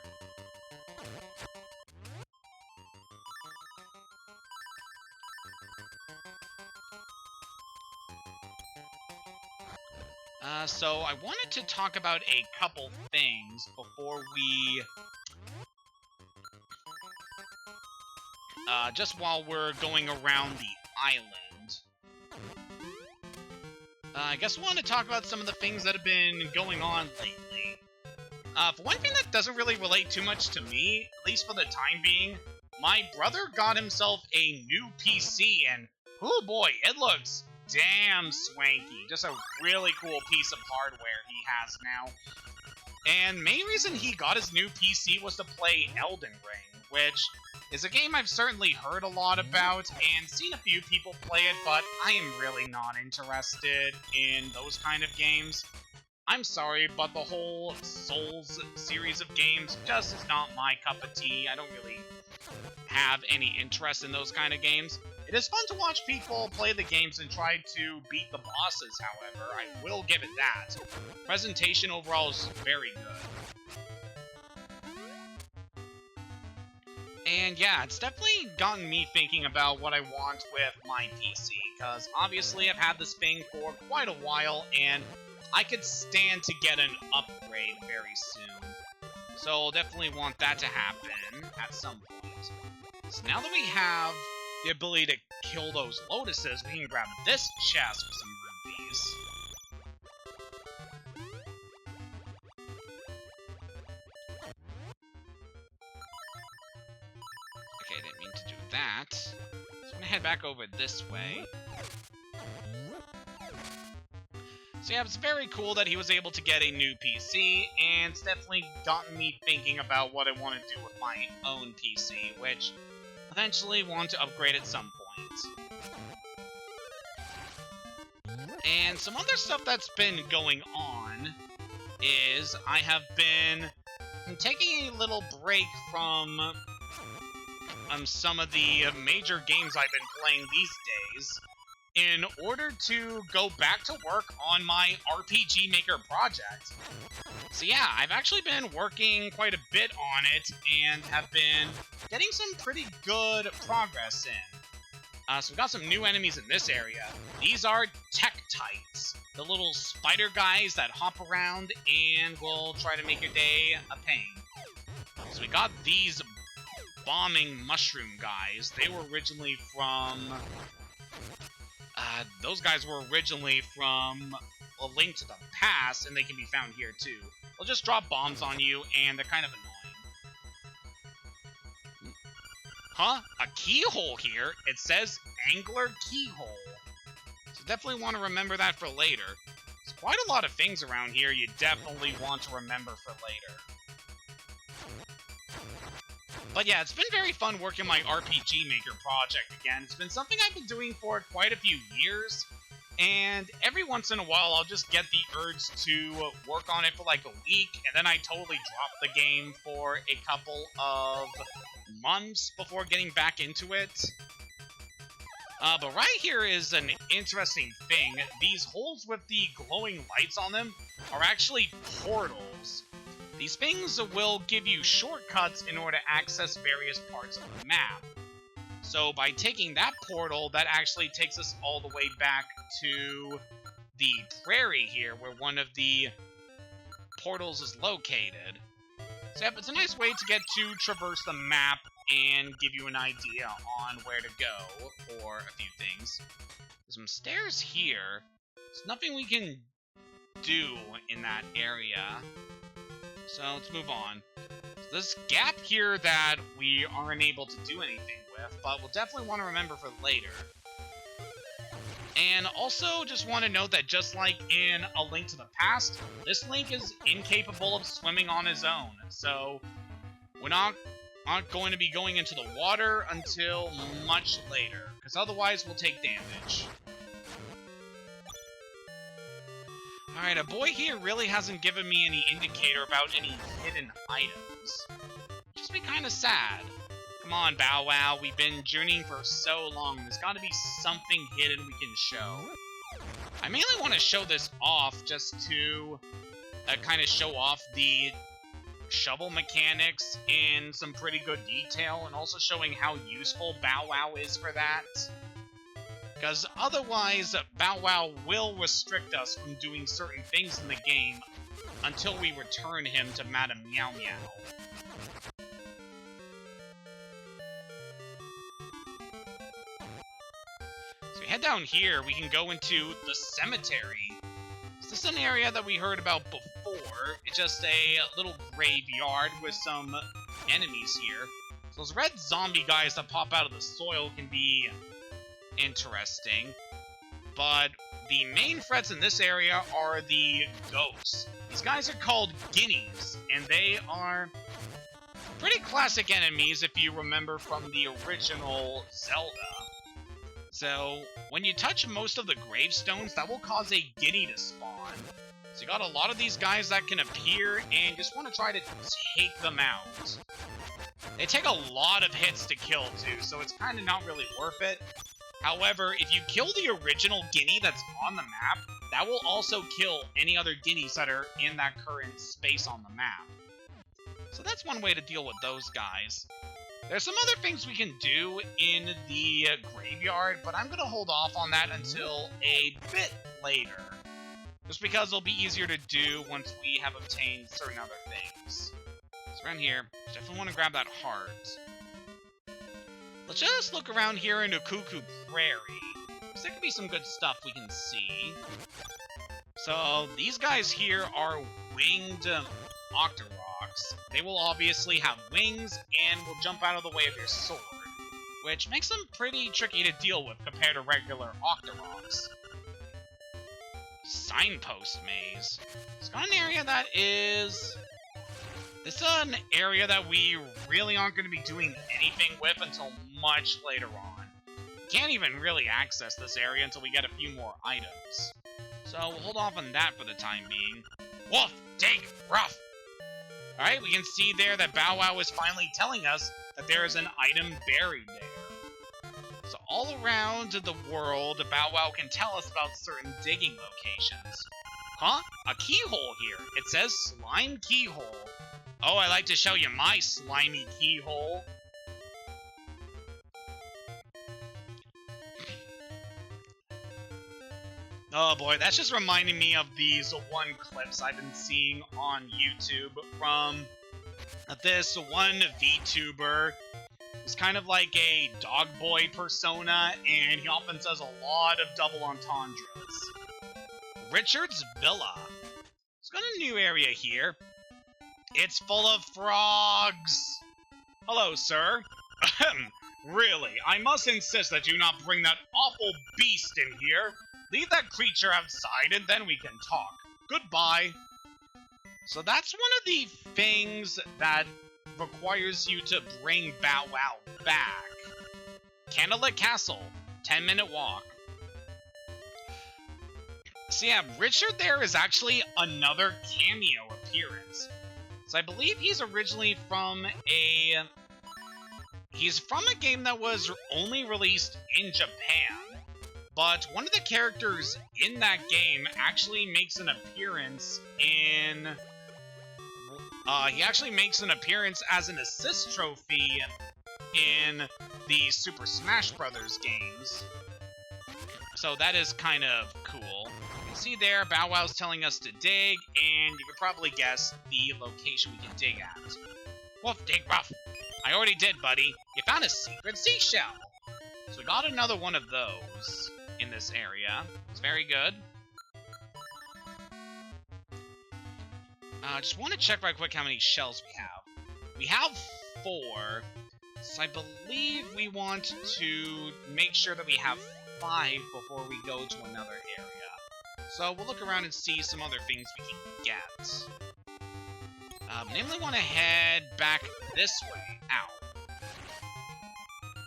So I wanted to talk about a couple things before we... just while we're going around the island. I guess I want to talk about some of the things that have been going on lately. For one thing that doesn't really relate too much to me, at least for the time being, my brother got himself a new PC, and oh boy, it looks damn swanky. Just a really cool piece of hardware he has now. And main reason he got his new PC was to play Elden Ring, which is a game I've certainly heard a lot about and seen a few people play it, but I am really not interested in those kind of games. I'm sorry, but the whole Souls series of games just is not my cup of tea. I don't really have any interest in those kind of games. It is fun to watch people play the games and try to beat the bosses, however. I will give it that. Presentation overall is very good. And yeah, it's definitely gotten me thinking about what I want with my PC, because obviously I've had this thing for quite a while, and I could stand to get an upgrade very soon. So I'll definitely want that to happen at some point. So now that we have the ability to kill those lotuses, we can grab this chest with some rubies. Okay, I didn't mean to do that. So I'm gonna head back over this way. So yeah, it's very cool that he was able to get a new PC, and it's definitely gotten me thinking about what I want to do with my own PC, which eventually want to upgrade at some point. And some other stuff that's been going on is I have been taking a little break from some of the major games I've been playing these days in order to go back to work on my RPG Maker project. So yeah, I've actually been working quite a bit on it and have been getting some pretty good progress in. So we got some new enemies in this area. These are Tektites, the little spider guys that hop around and will try to make your day a pain. So we got these bombing mushroom guys. They were originally from... those guys were originally from A Link to the Past, and they can be found here too. They'll just drop bombs on you, and they're kind of annoying. Huh? A keyhole here? It says Angler Keyhole. So definitely want to remember that for later. There's quite a lot of things around here you definitely want to remember for later. But yeah, it's been very fun working my RPG Maker project again. It's been something I've been doing for quite a few years, and every once in a while I'll just get the urge to work on it for like a week, and then I totally drop the game for a couple of months before getting back into it. But right here is an interesting thing. These holes with the glowing lights on them are actually portals. These things will give you shortcuts in order to access various parts of the map. So by taking that portal, that actually takes us all the way back to the prairie here, where one of the portals is located. So yeah, it's a nice way to get to traverse the map and give you an idea on where to go for a few things. There's some stairs here. There's nothing we can do in that area. So let's move on. So this gap here that we aren't able to do anything with, but we'll definitely want to remember for later. And also just want to note that just like in A Link to the Past, this Link is incapable of swimming on his own. So we're not going to be going into the water until much later, because otherwise we'll take damage. Alright, a boy here really hasn't given me any indicator about any hidden items. Just be kind of sad. Come on, Bow Wow, we've been journeying for so long, there's gotta be something hidden we can show. I mainly want to show this off just to kind of show off the shovel mechanics in some pretty good detail, and also showing how useful Bow Wow is for that. Because otherwise, Bow Wow will restrict us from doing certain things in the game until we return him to Madame Meow Meow. So we head down here, we can go into the cemetery. Is this an area that we heard about before? It's just a little graveyard with some enemies here. So those red zombie guys that pop out of the soil can be interesting, but the main threats in this area are the ghosts. These guys are called guineas, and they are pretty classic enemies if you remember from the original Zelda. So when you touch most of the gravestones, that will cause a guinea to spawn. So you got a lot of these guys that can appear and just want to try to take them out. They take a lot of hits to kill too, so it's kind of not really worth it. However, if you kill the original guinea that's on the map, that will also kill any other guineas that are in that current space on the map. So that's one way to deal with those guys. There's some other things we can do in the graveyard, but I'm going to hold off on that until a bit later. Just because it'll be easier to do once we have obtained certain other things. So around here, definitely want to grab that heart. Let's just look around here in Ukuku Prairie. There could be some good stuff we can see. So these guys here are winged Octoroks. They will obviously have wings and will jump out of the way of your sword, which makes them pretty tricky to deal with compared to regular Octoroks. Signpost maze. It's got an area that is... This is an area that we really aren't going to be doing anything with until much later on. Can't even really access this area until we get a few more items. So we'll hold off on that for the time being. Woof! Dig! Rough! Alright, we can see there that Bow Wow is finally telling us that there is an item buried there. So all around the world, Bow Wow can tell us about certain digging locations. Huh? A keyhole here. It says Slime Keyhole. Oh, I like to show you my slimy keyhole. Oh boy, that's just reminding me of these one clips I've been seeing on YouTube from this one VTuber. It's kind of like a dog boy persona, and he often says a lot of double entendres. Richard's Villa. It's got a new area here. It's full of frogs! Hello, sir. Really, I must insist that you not bring that awful beast in here. Leave that creature outside and then we can talk. Goodbye. So that's one of the things that requires you to bring Bow Wow back. Candlelit Castle, 10-minute walk. So yeah, Richard there is actually another cameo appearance. So I believe he's originally from a... He's from a game that was only released in Japan. But one of the characters in that game actually makes an appearance in... he actually makes an appearance as an assist trophy in the Super Smash Bros. Games. So that is kind of cool. You can see there, Bow Wow's telling us to dig, and you can probably guess the location we can dig at. Woof, dig, rough. I already did, buddy. You found a secret seashell. So we got another one of those in this area. It's very good. Just want to check right quick how many shells we have. We have 4, so I believe we want to make sure that we have 5 before we go to another area. So we'll look around and see some other things we can get. Namely want to head back this way. Ow.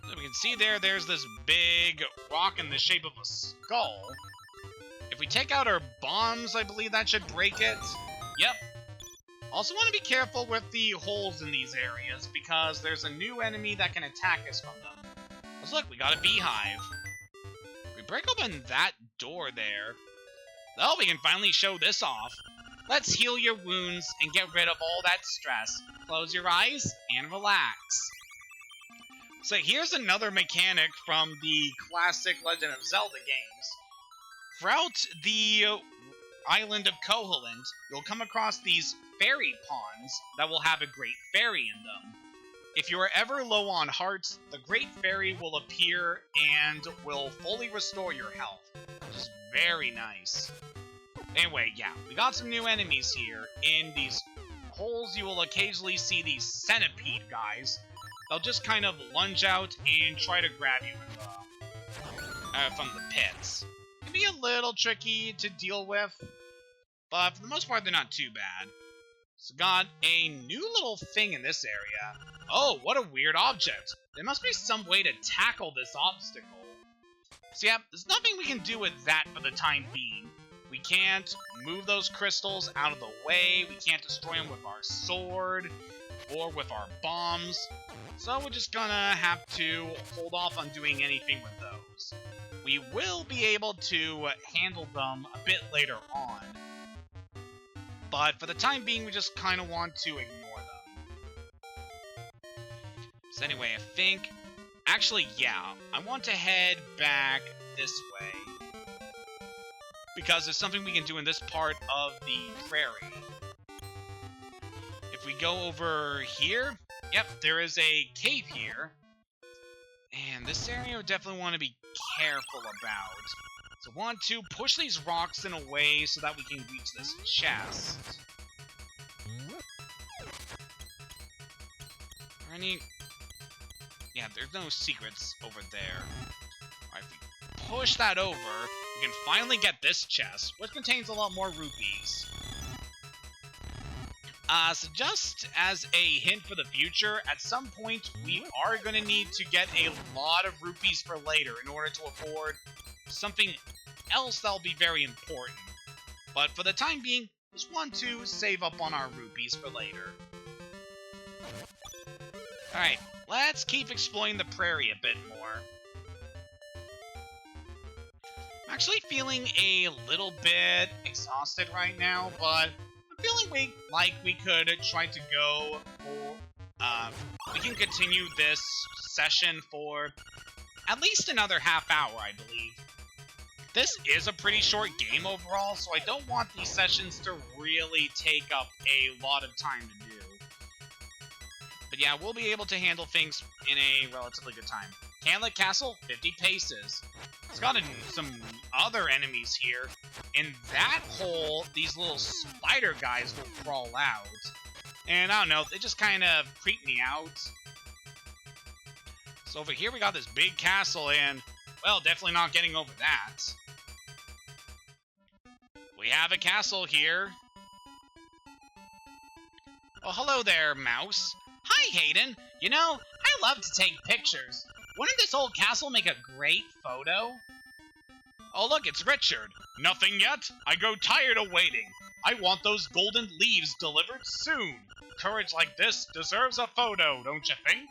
So we can see there's this big rock in the shape of a skull. If we take out our bombs, I believe that should break it. Yep. Also want to be careful with the holes in these areas, because there's a new enemy that can attack us from them. Let's look, we got a beehive. If we break open that door there, oh, we can finally show this off. Let's heal your wounds and get rid of all that stress. Close your eyes and relax. So here's another mechanic from the classic Legend of Zelda games. Throughout the island of Koholint, you'll come across these fairy ponds that will have a great fairy in them. If you are ever low on hearts, the great fairy will appear and will fully restore your health, which is very nice. Anyway, yeah, we got some new enemies here. In these holes, you will occasionally see these centipede guys. They'll just kind of lunge out and try to grab you from the pits. It can be a little tricky to deal with, but for the most part, they're not too bad. So got a new little thing in this area. Oh, what a weird object. There must be some way to tackle this obstacle. So yeah, there's nothing we can do with that for the time being. We can't move those crystals out of the way. We can't destroy them with our sword or with our bombs. So we're just gonna have to hold off on doing anything with those. We will be able to handle them a bit later on. But for the time being, we just kind of want to ignore them. So anyway, I think... Actually, yeah, I want to head back this way. Because there's something we can do in this part of the prairie. If we go over here... Yep, there is a cave here. And this area we definitely want to be careful about. So I want to push these rocks in a way so that we can reach this chest. Yeah, there's no secrets over there. Alright, if we push that over, we can finally get this chest, which contains a lot more rupees. So just as a hint for the future, at some point we are going to need to get a lot of rupees for later in order to afford something else that'll be very important. But for the time being, just want to save up on our rupees for later. Alright, let's keep exploring the prairie a bit more. I'm actually feeling a little bit exhausted right now, but I'm feeling like we could try to go for... we can continue this session for at least another half hour, I believe. This is a pretty short game overall, so I don't want these sessions to really take up a lot of time to do. But yeah, we'll be able to handle things in a relatively good time. Koholint Castle, 50 paces. It's got some other enemies here. In that hole, these little spider guys will crawl out. And I don't know, they just kind of creep me out. So over here we got this big castle, and, well, definitely not getting over that. We have a castle here. Oh, hello there, Mouse. Hi, Hayden. You know, I love to take pictures. Wouldn't this old castle make a great photo? Oh, look, it's Richard. Nothing yet? I grow tired of waiting. I want those golden leaves delivered soon. Courage like this deserves a photo, don't you think?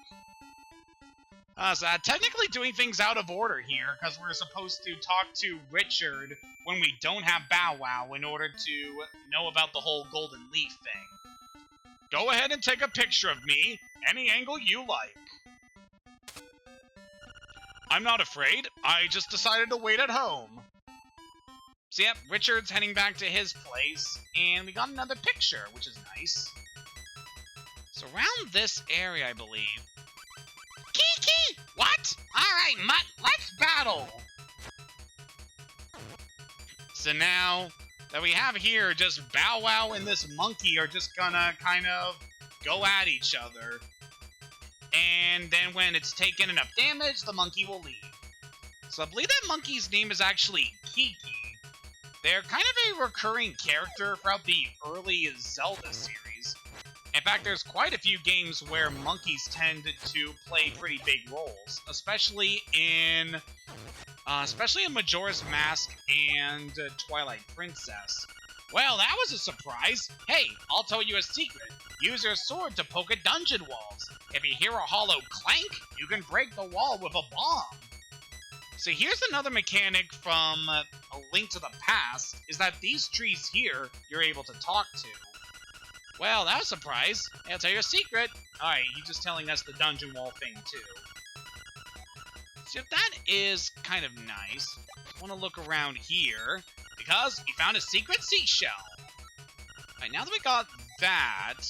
So technically doing things out of order here, because we're supposed to talk to Richard when we don't have Bow Wow in order to know about the whole golden leaf thing. Go ahead and take a picture of me, any angle you like. I'm not afraid, I just decided to wait at home. So yep, Richard's heading back to his place, and we got another picture, which is nice. So around this area, I believe. Kiki! What? Alright, Mutt, let's battle! So now that we have here, just Bow Wow and this monkey are just gonna kind of go at each other. And then when it's taken enough damage, the monkey will leave. So I believe that monkey's name is actually Kiki. They're kind of a recurring character throughout the early Zelda series. In fact, there's quite a few games where monkeys tend to play pretty big roles, especially in Majora's Mask and Twilight Princess. Well, that was a surprise. Hey, I'll tell you a secret. Use your sword to poke at dungeon walls. If you hear a hollow clank, you can break the wall with a bomb. So here's another mechanic from A Link to the Past, is that these trees here, you're able to talk to. Well, that was a surprise. Hey, I'll tell you a secret. Alright, he's just telling us the dungeon wall thing, too. So that is kind of nice. I want to look around here, because we found a secret seashell. Alright, now that we got that,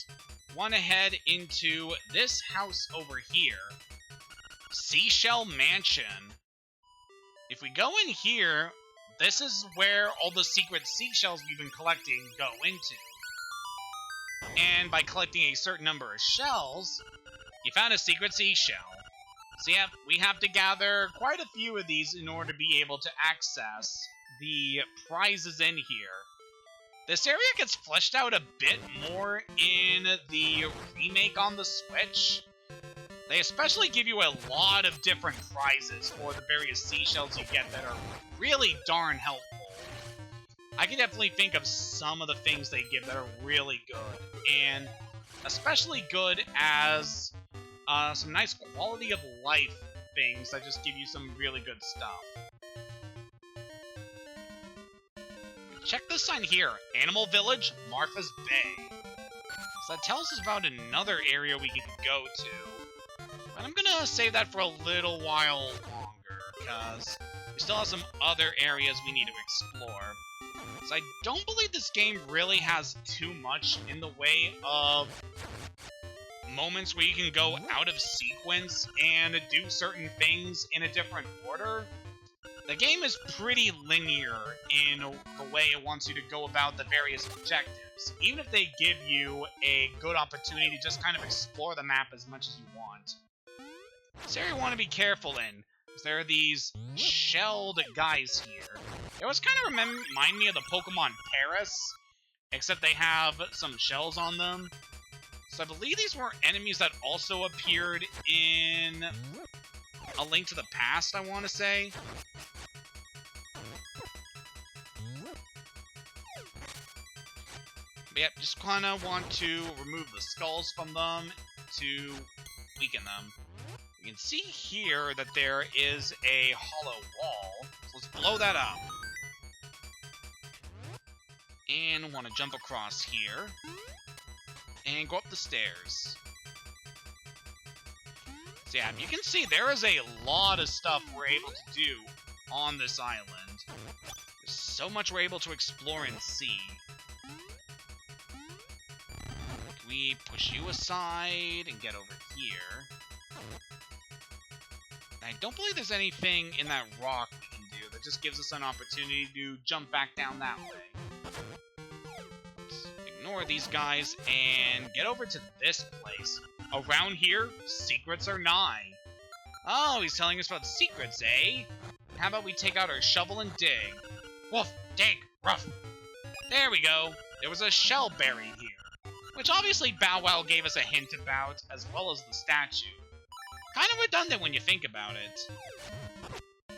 want to head into this house over here. Seashell Mansion. If we go in here, this is where all the secret seashells we've been collecting go into. And by collecting a certain number of shells, you found a secret seashell. So yeah, we have to gather quite a few of these in order to be able to access the prizes in here. This area gets fleshed out a bit more in the remake on the Switch. They especially give you a lot of different prizes for the various seashells you get that are really darn helpful. I can definitely think of some of the things they give that are really good, and especially good as some nice quality of life things that just give you some really good stuff. Check this sign here, Animal Village, Martha's Bay. So that tells us about another area we can go to. But I'm gonna save that for a little while longer, because we still have some other areas we need to explore. So I don't believe this game really has too much in the way of moments where you can go out of sequence and do certain things in a different order. The game is pretty linear in the way it wants you to go about the various objectives, even if they give you a good opportunity to just kind of explore the map as much as you want. This area you want to be careful in, because there are these shelled guys here. They always kind of remind me of the Pokemon Paris, except they have some shells on them. So I believe these were enemies that also appeared in A Link to the Past, I want to say. But yep, just kind of want to remove the skulls from them to weaken them. You can see here that there is a hollow wall, so let's blow that up. And want to jump across here, and go up the stairs. So yeah, you can see there is a lot of stuff we're able to do on this island. There's so much we're able to explore and see. Can we push you aside and get over here? I don't believe there's anything in that rock we can do that just gives us an opportunity to jump back down that way. Let's ignore these guys and get over to this place. Around here, secrets are nigh. Oh, he's telling us about secrets, eh? How about we take out our shovel and dig? Woof, dig, rough. There we go. There was a shell buried here, which obviously Bow Wow gave us a hint about, as well as the statue. Kind of redundant when you think about it.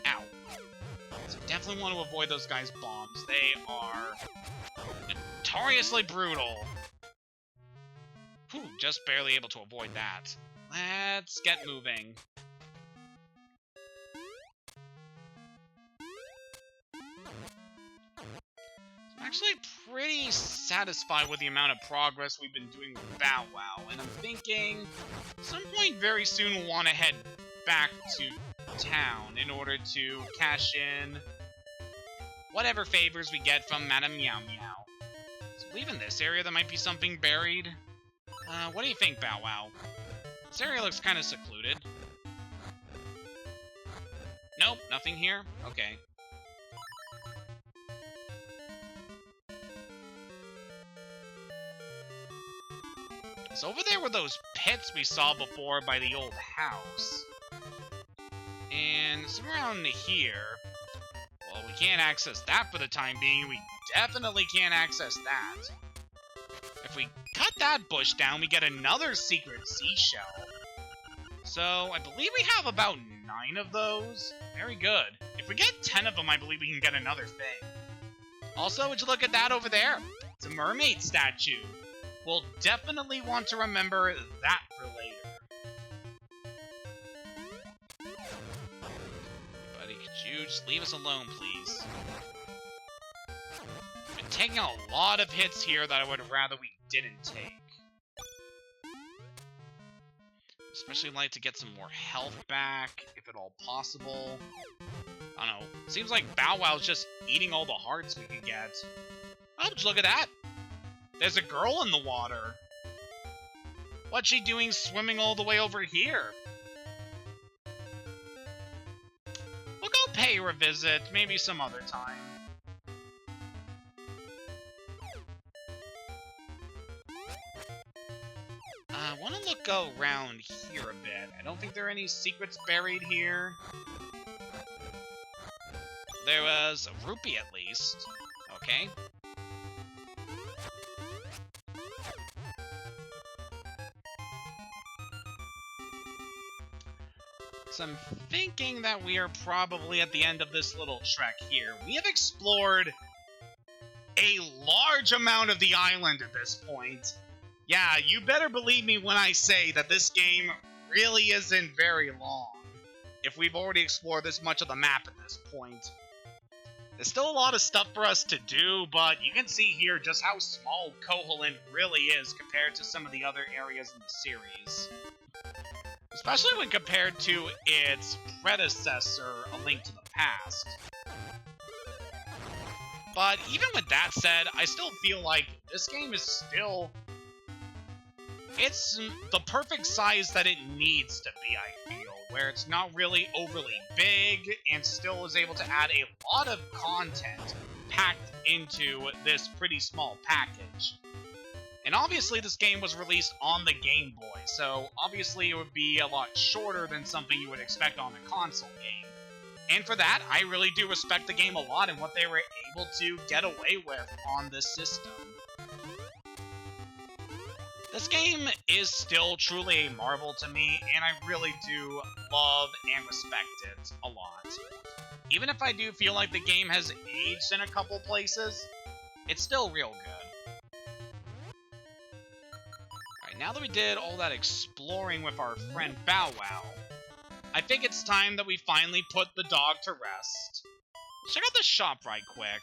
Ow. So definitely want to avoid those guys' bombs. They are notoriously brutal. Whew, just barely able to avoid that. Let's get moving. I'm actually pretty satisfied with the amount of progress we've been doing with Bow Wow, and I'm thinking at some point very soon we'll want to head back to town in order to cash in whatever favors we get from Madame Meow Meow. So I believe in this area there might be something buried. What do you think, Bow Wow? This area looks kind of secluded. Nope, nothing here? Okay. So over there were those pits we saw before by the old house. And somewhere around here... Well, we can't access that for the time being. We definitely can't access that. If we cut that bush down, we get another secret seashell. So, I believe we have about 9 of those. Very good. If we get 10 of them, I believe we can get another thing. Also, would you look at that over there? It's a mermaid statue. We'll definitely want to remember that for later. Buddy, could you just leave us alone, please? We've been taking a lot of hits here that I would rather we didn't take. Especially like to get some more health back, if at all possible. I don't know. Seems like Bow Wow's just eating all the hearts we could get. Oh, just look at that. There's a girl in the water. What's she doing swimming all the way over here? We'll go pay her a visit, maybe some other time. I want to look around here a bit. I don't think there are any secrets buried here. There was a rupee at least. Okay. So I'm thinking that we are probably at the end of this little trek here. We have explored a large amount of the island at this point. Yeah, you better believe me when I say that this game really isn't very long, if we've already explored this much of the map at this point. There's still a lot of stuff for us to do, but you can see here just how small Koholint really is compared to some of the other areas in the series. Especially when compared to its predecessor, A Link to the Past. But even with that said, I still feel like this game is still... It's the perfect size that it needs to be, I feel, where it's not really overly big and still is able to add a lot of content packed into this pretty small package. And obviously this game was released on the Game Boy, so obviously it would be a lot shorter than something you would expect on a console game. And for that, I really do respect the game a lot and what they were able to get away with on this system. This game is still truly a marvel to me, and I really do love and respect it a lot. Even if I do feel like the game has aged in a couple places, it's still real good. Alright, now that we did all that exploring with our friend Bow Wow, I think it's time that we finally put the dog to rest. Let's check out the shop right quick.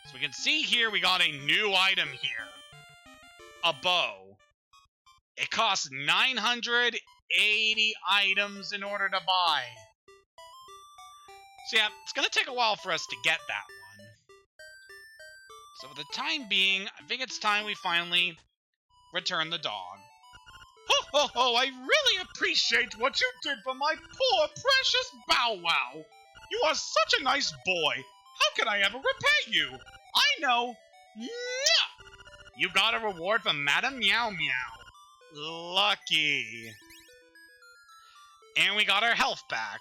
So we can see here we got a new item here. A bow. It costs 980 items in order to buy. So yeah, it's going to take a while for us to get that one. So for the time being, I think it's time we finally return the dog. Ho ho ho, I really appreciate what you did for my poor precious Bow Wow. You are such a nice boy. How can I ever repay you? I know. Mwah! You got a reward from Madame Meow Meow. Lucky. And we got our health back.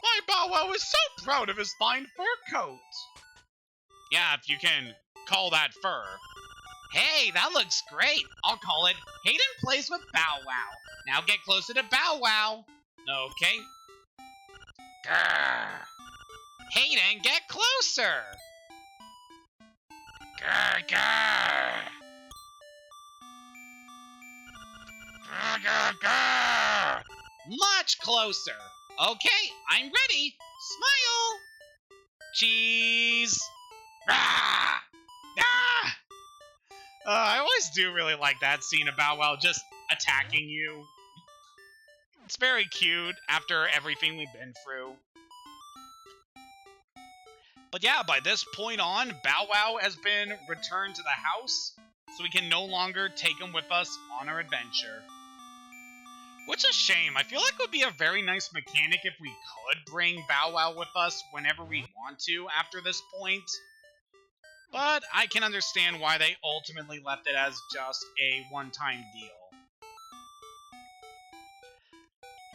My Bow Wow is so proud of his fine fur coat. Yeah, if you can call that fur? Hey, that looks great. I'll call it Hayden Plays with Bow Wow. Now get closer to Bow Wow. Okay. Grrr. Hayden, get closer. Grrr, grrr. Grrr, grrr, grrr. Much closer. Okay, I'm ready. Smile. Cheese. Ah! Ah! I always do really like that scene of Bow Wow just attacking you. It's very cute after everything we've been through. But yeah, by this point on, Bow Wow has been returned to the house, so we can no longer take him with us on our adventure. Which is a shame. I feel like it would be a very nice mechanic if we could bring Bow Wow with us whenever we want to after this point. But I can understand why they ultimately left it as just a one-time deal.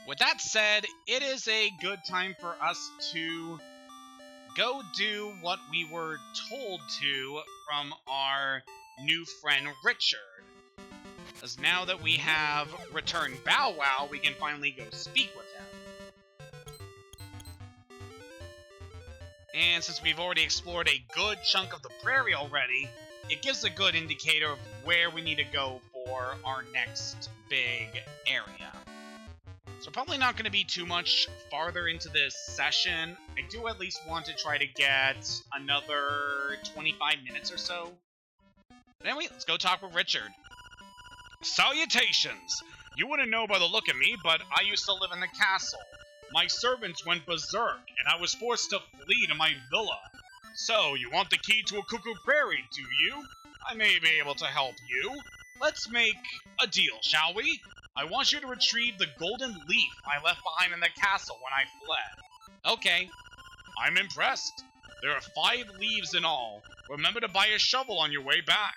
With that said, it is a good time for us to go do what we were told to from our new friend Richard. As now that we have returned Bow Wow, we can finally go speak with him. And since we've already explored a good chunk of the prairie already, it gives a good indicator of where we need to go for our next big area. So probably not going to be too much farther into this session. I do at least want to try to get another 25 minutes or so. But anyway, let's go talk with Richard. Salutations! You wouldn't know by the look of me, but I used to live in the castle. My servants went berserk, and I was forced to flee to my villa. So, you want the key to a Cuckoo Prairie, do you? I may be able to help you. Let's make a deal, shall we? I want you to retrieve the golden leaf I left behind in the castle when I fled. Okay. I'm impressed. There are 5 leaves in all. Remember to buy a shovel on your way back.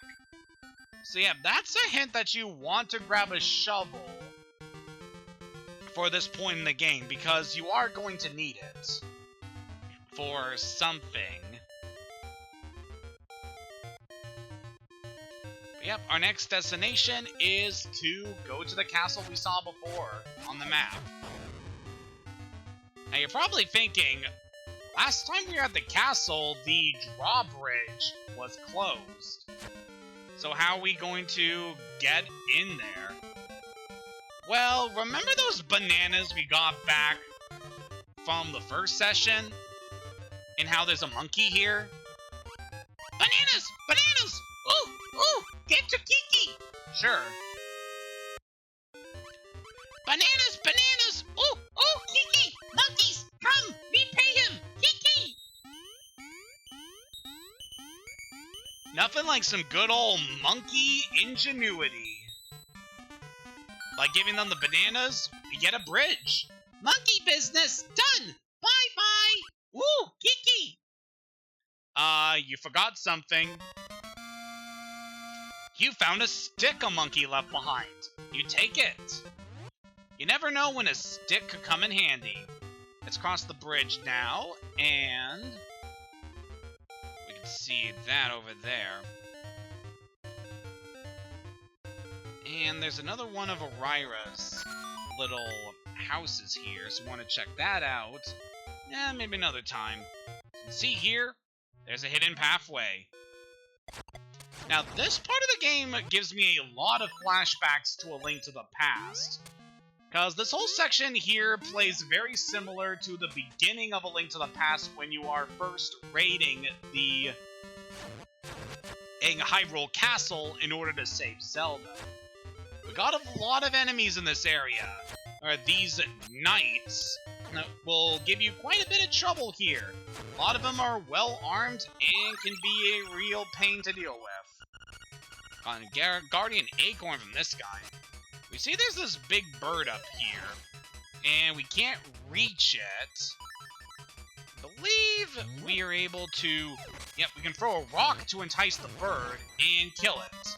So yeah, that's a hint that you want to grab a shovel for this point in the game, because you are going to need it for something. But yep, our next destination is to go to the castle we saw before on the map. Now you're probably thinking, last time we were at the castle, the drawbridge was closed. So how are we going to get in there? Well, remember those bananas we got back from the first session? And how there's a monkey here? Bananas! Bananas! Ooh! Ooh! Get to Kiki! Sure. Bananas! Bananas! Ooh! Ooh! Kiki! Monkeys! Come! Repay him! Kiki! Nothing like some good old monkey ingenuity. By giving them the bananas, we get a bridge. Monkey business done! Bye-bye! Woo! Kiki! You forgot something. You found a stick a monkey left behind. You take it. You never know when a stick could come in handy. Let's cross the bridge now, and we can see that over there. And there's another one of Orira's little houses here, so we want to check that out. Yeah, maybe another time. See here? There's a hidden pathway. Now, this part of the game gives me a lot of flashbacks to A Link to the Past. Because this whole section here plays very similar to the beginning of A Link to the Past when you are first raiding the Hyrule Castle in order to save Zelda. We got a lot of enemies in this area. These knights will give you quite a bit of trouble here. A lot of them are well armed and can be a real pain to deal with. Got a guardian acorn from this guy. We see there's this big bird up here, and we can't reach it. I believe we are able to... Yep, we can throw a rock to entice the bird and kill it.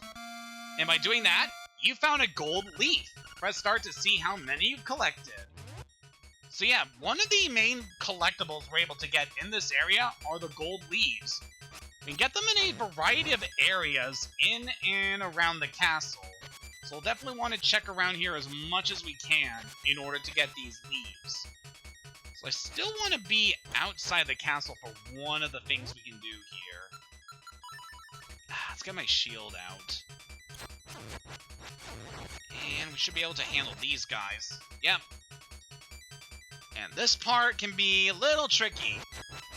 And by doing that, you found a gold leaf. Press start to see how many you've collected. So yeah, one of the main collectibles we're able to get in this area are the gold leaves. We can get them in a variety of areas in and around the castle. So we'll definitely want to check around here as much as we can in order to get these leaves. So I still want to be outside the castle for one of the things we can do here. Let's get my shield out. And we should be able to handle these guys. Yep. And this part can be a little tricky.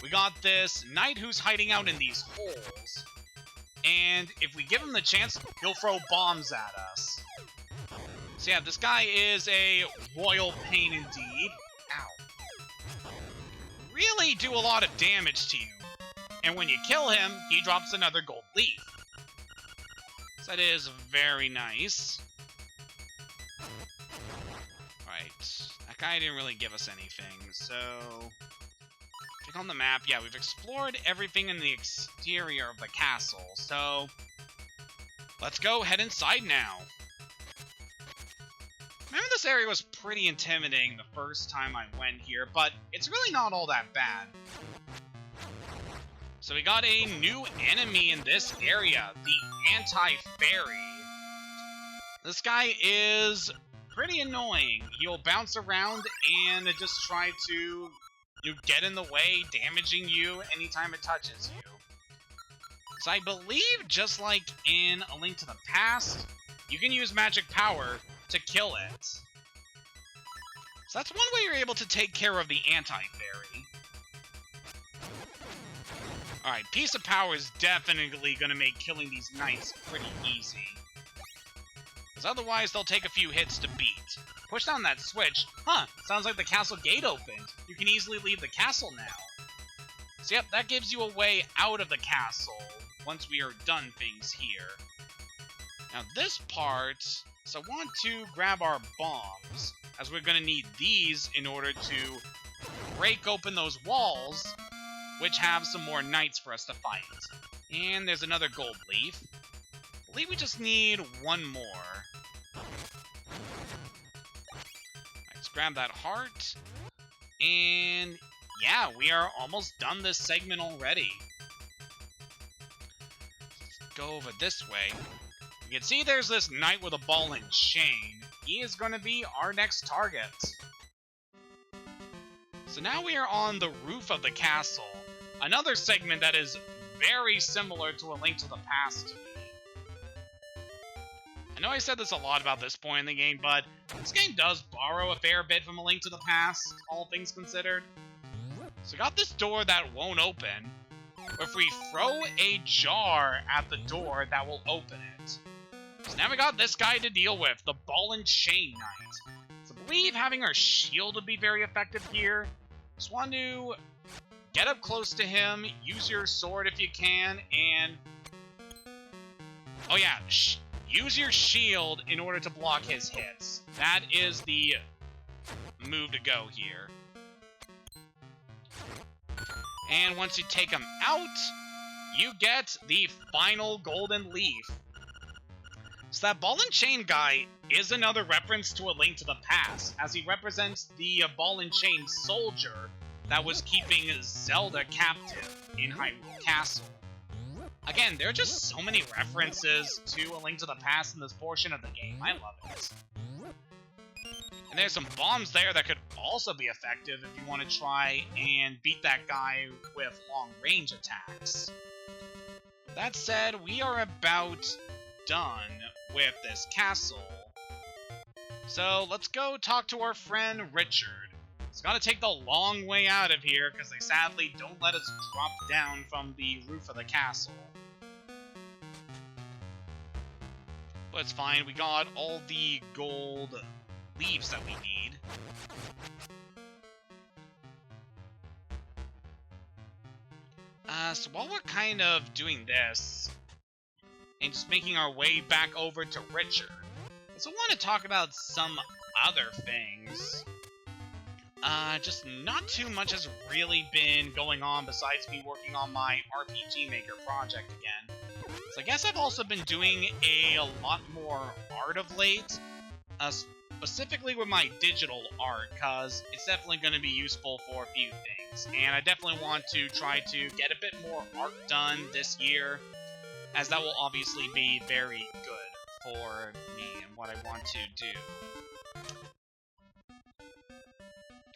We got this knight who's hiding out in these holes. And if we give him the chance, he'll throw bombs at us. So yeah, this guy is a royal pain indeed. Ow. Really do a lot of damage to you. And when you kill him, he drops another gold leaf. So that is very nice. Right. That guy didn't really give us anything, so... Check on the map. Yeah, we've explored everything in the exterior of the castle, so... Let's go head inside now. Remember, this area was pretty intimidating the first time I went here, but it's really not all that bad. So we got a new enemy in this area, the anti-fairy. This guy is pretty annoying. He'll bounce around and just try to get in the way, damaging you anytime it touches you. So I believe, just like in A Link to the Past, you can use magic power to kill it. So that's one way you're able to take care of the anti-fairy. Alright, Piece of Power is definitely going to make killing these knights pretty easy. Because otherwise, they'll take a few hits to beat. Push down that switch. Huh, sounds like the castle gate opened. You can easily leave the castle now. So yep, that gives you a way out of the castle once we are done things here. Now this part, so I want to grab our bombs, as we're going to need these in order to break open those walls, which have some more knights for us to fight. And there's another gold leaf. I believe we just need one more. Let's grab that heart. And yeah, we are almost done this segment already. Let's go over this way. You can see there's this knight with a ball and chain. He is going to be our next target. So now we are on the roof of the castle. Another segment that is very similar to A Link to the Past to me. I know I said this a lot about this point in the game, but this game does borrow a fair bit from A Link to the Past, all things considered. So we got this door that won't open. If we throw a jar at the door, that will open it. So now we got this guy to deal with, the Ball and Chain Knight. So I believe having our shield would be very effective here. Just want to get up close to him, use your sword if you can, and... oh yeah, use your shield in order to block his hits. That is the move to go here. And once you take him out, you get the final golden leaf. So that ball and chain guy is another reference to A Link to the Past, as he represents the ball and chain soldier that was keeping Zelda captive in Hyrule Castle. Again, there are just so many references to A Link to the Past in this portion of the game. I love it. And there's some bombs there that could also be effective if you want to try and beat that guy with long-range attacks. That said, we are about done with this castle. So let's go talk to our friend Richard. It's gotta take the long way out of here because they sadly don't let us drop down from the roof of the castle. But it's fine, we got all the gold leaves that we need. So while we're kind of doing this, and just making our way back over to Richard, I also want to talk about some other things. Just not too much has really been going on besides me working on my RPG Maker project again. So I guess I've also been doing a lot more art of late, specifically with my digital art, because it's definitely going to be useful for a few things. things. And I definitely want to try to get a bit more art done this year, as that will obviously be very good for me and what I want to do.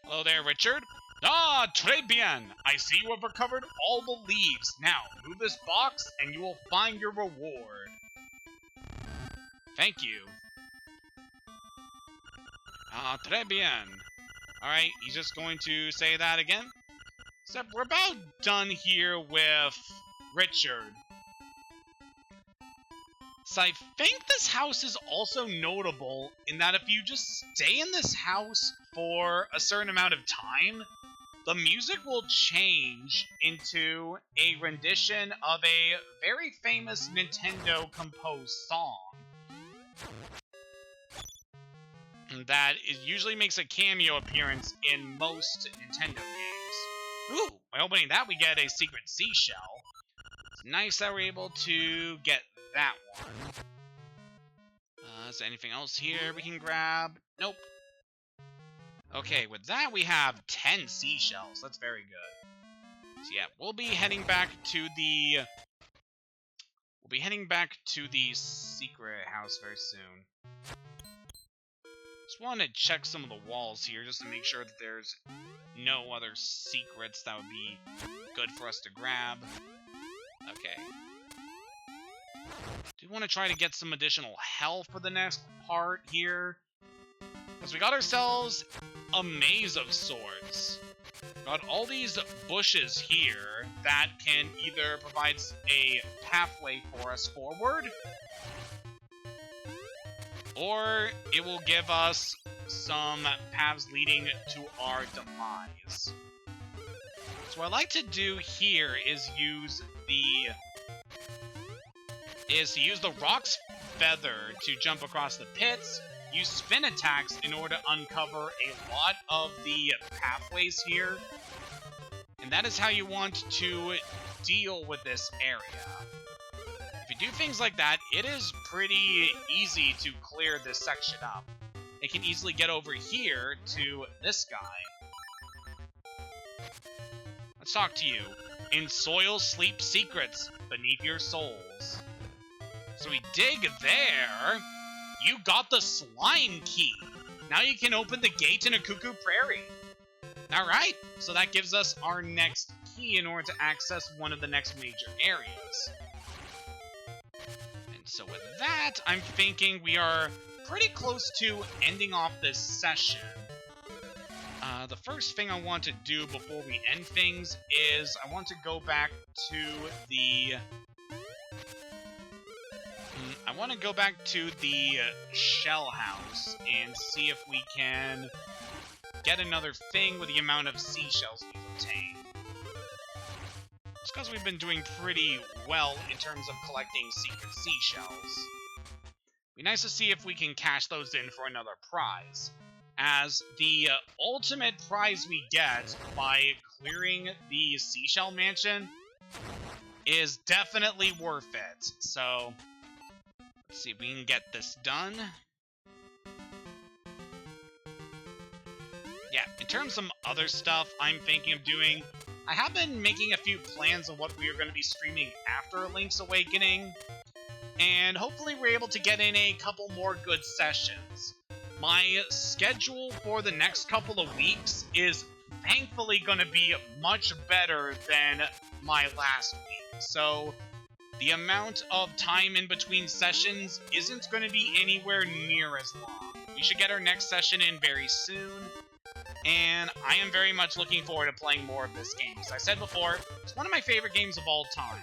Hello there, Richard. Ah, très bien. I see you have recovered all the leaves. Now, move this box and you will find your reward. Thank you. Ah, très bien. Alright, he's just going to say that again. Except we're about done here with Richard. So I think this house is also notable in that if you just stay in this house for a certain amount of time, the music will change into a rendition of a very famous Nintendo-composed song. That usually makes a cameo appearance in most Nintendo games. Ooh, by opening that we get a secret seashell. It's nice that we're able to get that one. Is there anything else here we can grab? Nope. Okay, with that we have 10 seashells. That's very good. So yeah, we'll be heading back to the secret house very soon. Just want to check some of the walls here just to make sure that there's no other secrets that would be good for us to grab. Okay. Do want to try to get some additional health for the next part here. Because we got ourselves a maze of sorts. Got all these bushes here that can either provide a pathway for us forward, or it will give us some paths leading to our demise. So what I like to do here is use the rock's feather to jump across the pits, use spin attacks in order to uncover a lot of the pathways here, and that is how you want to deal with this area. If you do things like that, it is pretty easy to clear this section up. It can easily get over here to this guy. Let's talk to you. In soil sleep secrets beneath your souls. So we dig there. You got the slime key. Now you can open the gate in a Cuckoo Prairie. Alright, so that gives us our next key in order to access one of the next major areas. And so with that, I'm thinking we are pretty close to ending off this session. The first thing I want to do before we end things is I want to go back to the... I want to go back to the shell house and see if we can get another thing with the amount of seashells we've obtained. Just because we've been doing pretty well in terms of collecting secret seashells. Be nice to see if we can cash those in for another prize, as the ultimate prize we get by clearing the Seashell Mansion is definitely worth it. So, let's see if we can get this done. Yeah, in terms of some other stuff I'm thinking of doing, I have been making a few plans of what we are going to be streaming after Link's Awakening, and hopefully we're able to get in a couple more good sessions. My schedule for the next couple of weeks is thankfully going to be much better than my last week, so the amount of time in between sessions isn't going to be anywhere near as long. We should get our next session in very soon, and I am very much looking forward to playing more of this game. As I said before, it's one of my favorite games of all time.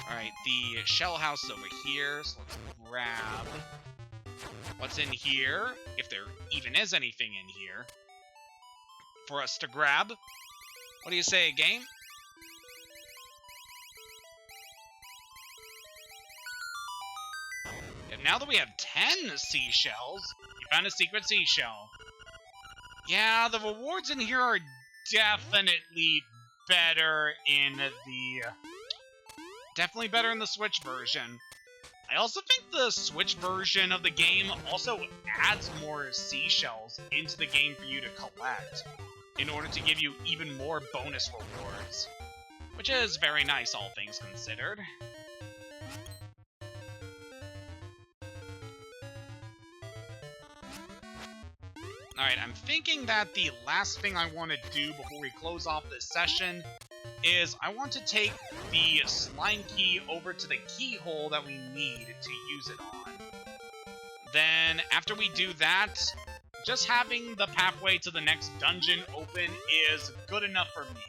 Alright, the shell house is over here, so let's grab what's in here, if there even is anything in here, for us to grab. What do you say, game? And now that we have 10 seashells, you found a secret seashell. Yeah, the rewards in here are definitely better in the... Definitely better in the Switch version. I also think the Switch version of the game also adds more seashells into the game for you to collect. in order to give you even more bonus rewards. Which is very nice, all things considered. Alright, I'm thinking that the last thing I want to do before we close off this session is I want to take the slime key over to the keyhole that we need to use it on. Then, after we do that, just having the pathway to the next dungeon open is good enough for me.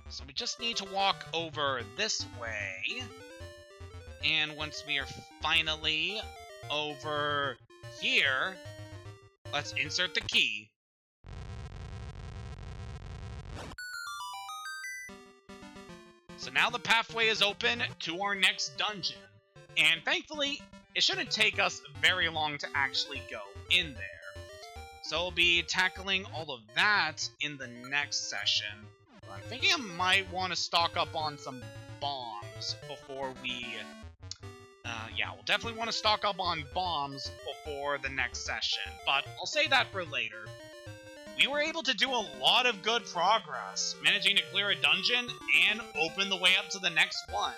So we just need to walk over this way. And once we are finally over here, let's insert the key. So now the pathway is open to our next dungeon. And thankfully, it shouldn't take us very long to actually go in there. So we'll be tackling all of that in the next session. I'm thinking I might want to stock up on some bombs before we... yeah, we'll definitely want to stock up on bombs before the next session, but I'll save that for later. We were able to do a lot of good progress, managing to clear a dungeon and open the way up to the next one.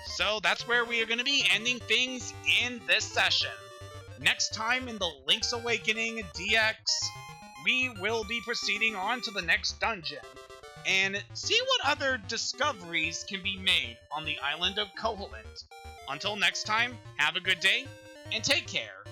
So that's where we are going to be ending things in this session. Next time in the Link's Awakening DX, we will be proceeding on to the next dungeon and see what other discoveries can be made on the island of Koholint. Until next time, have a good day, and take care.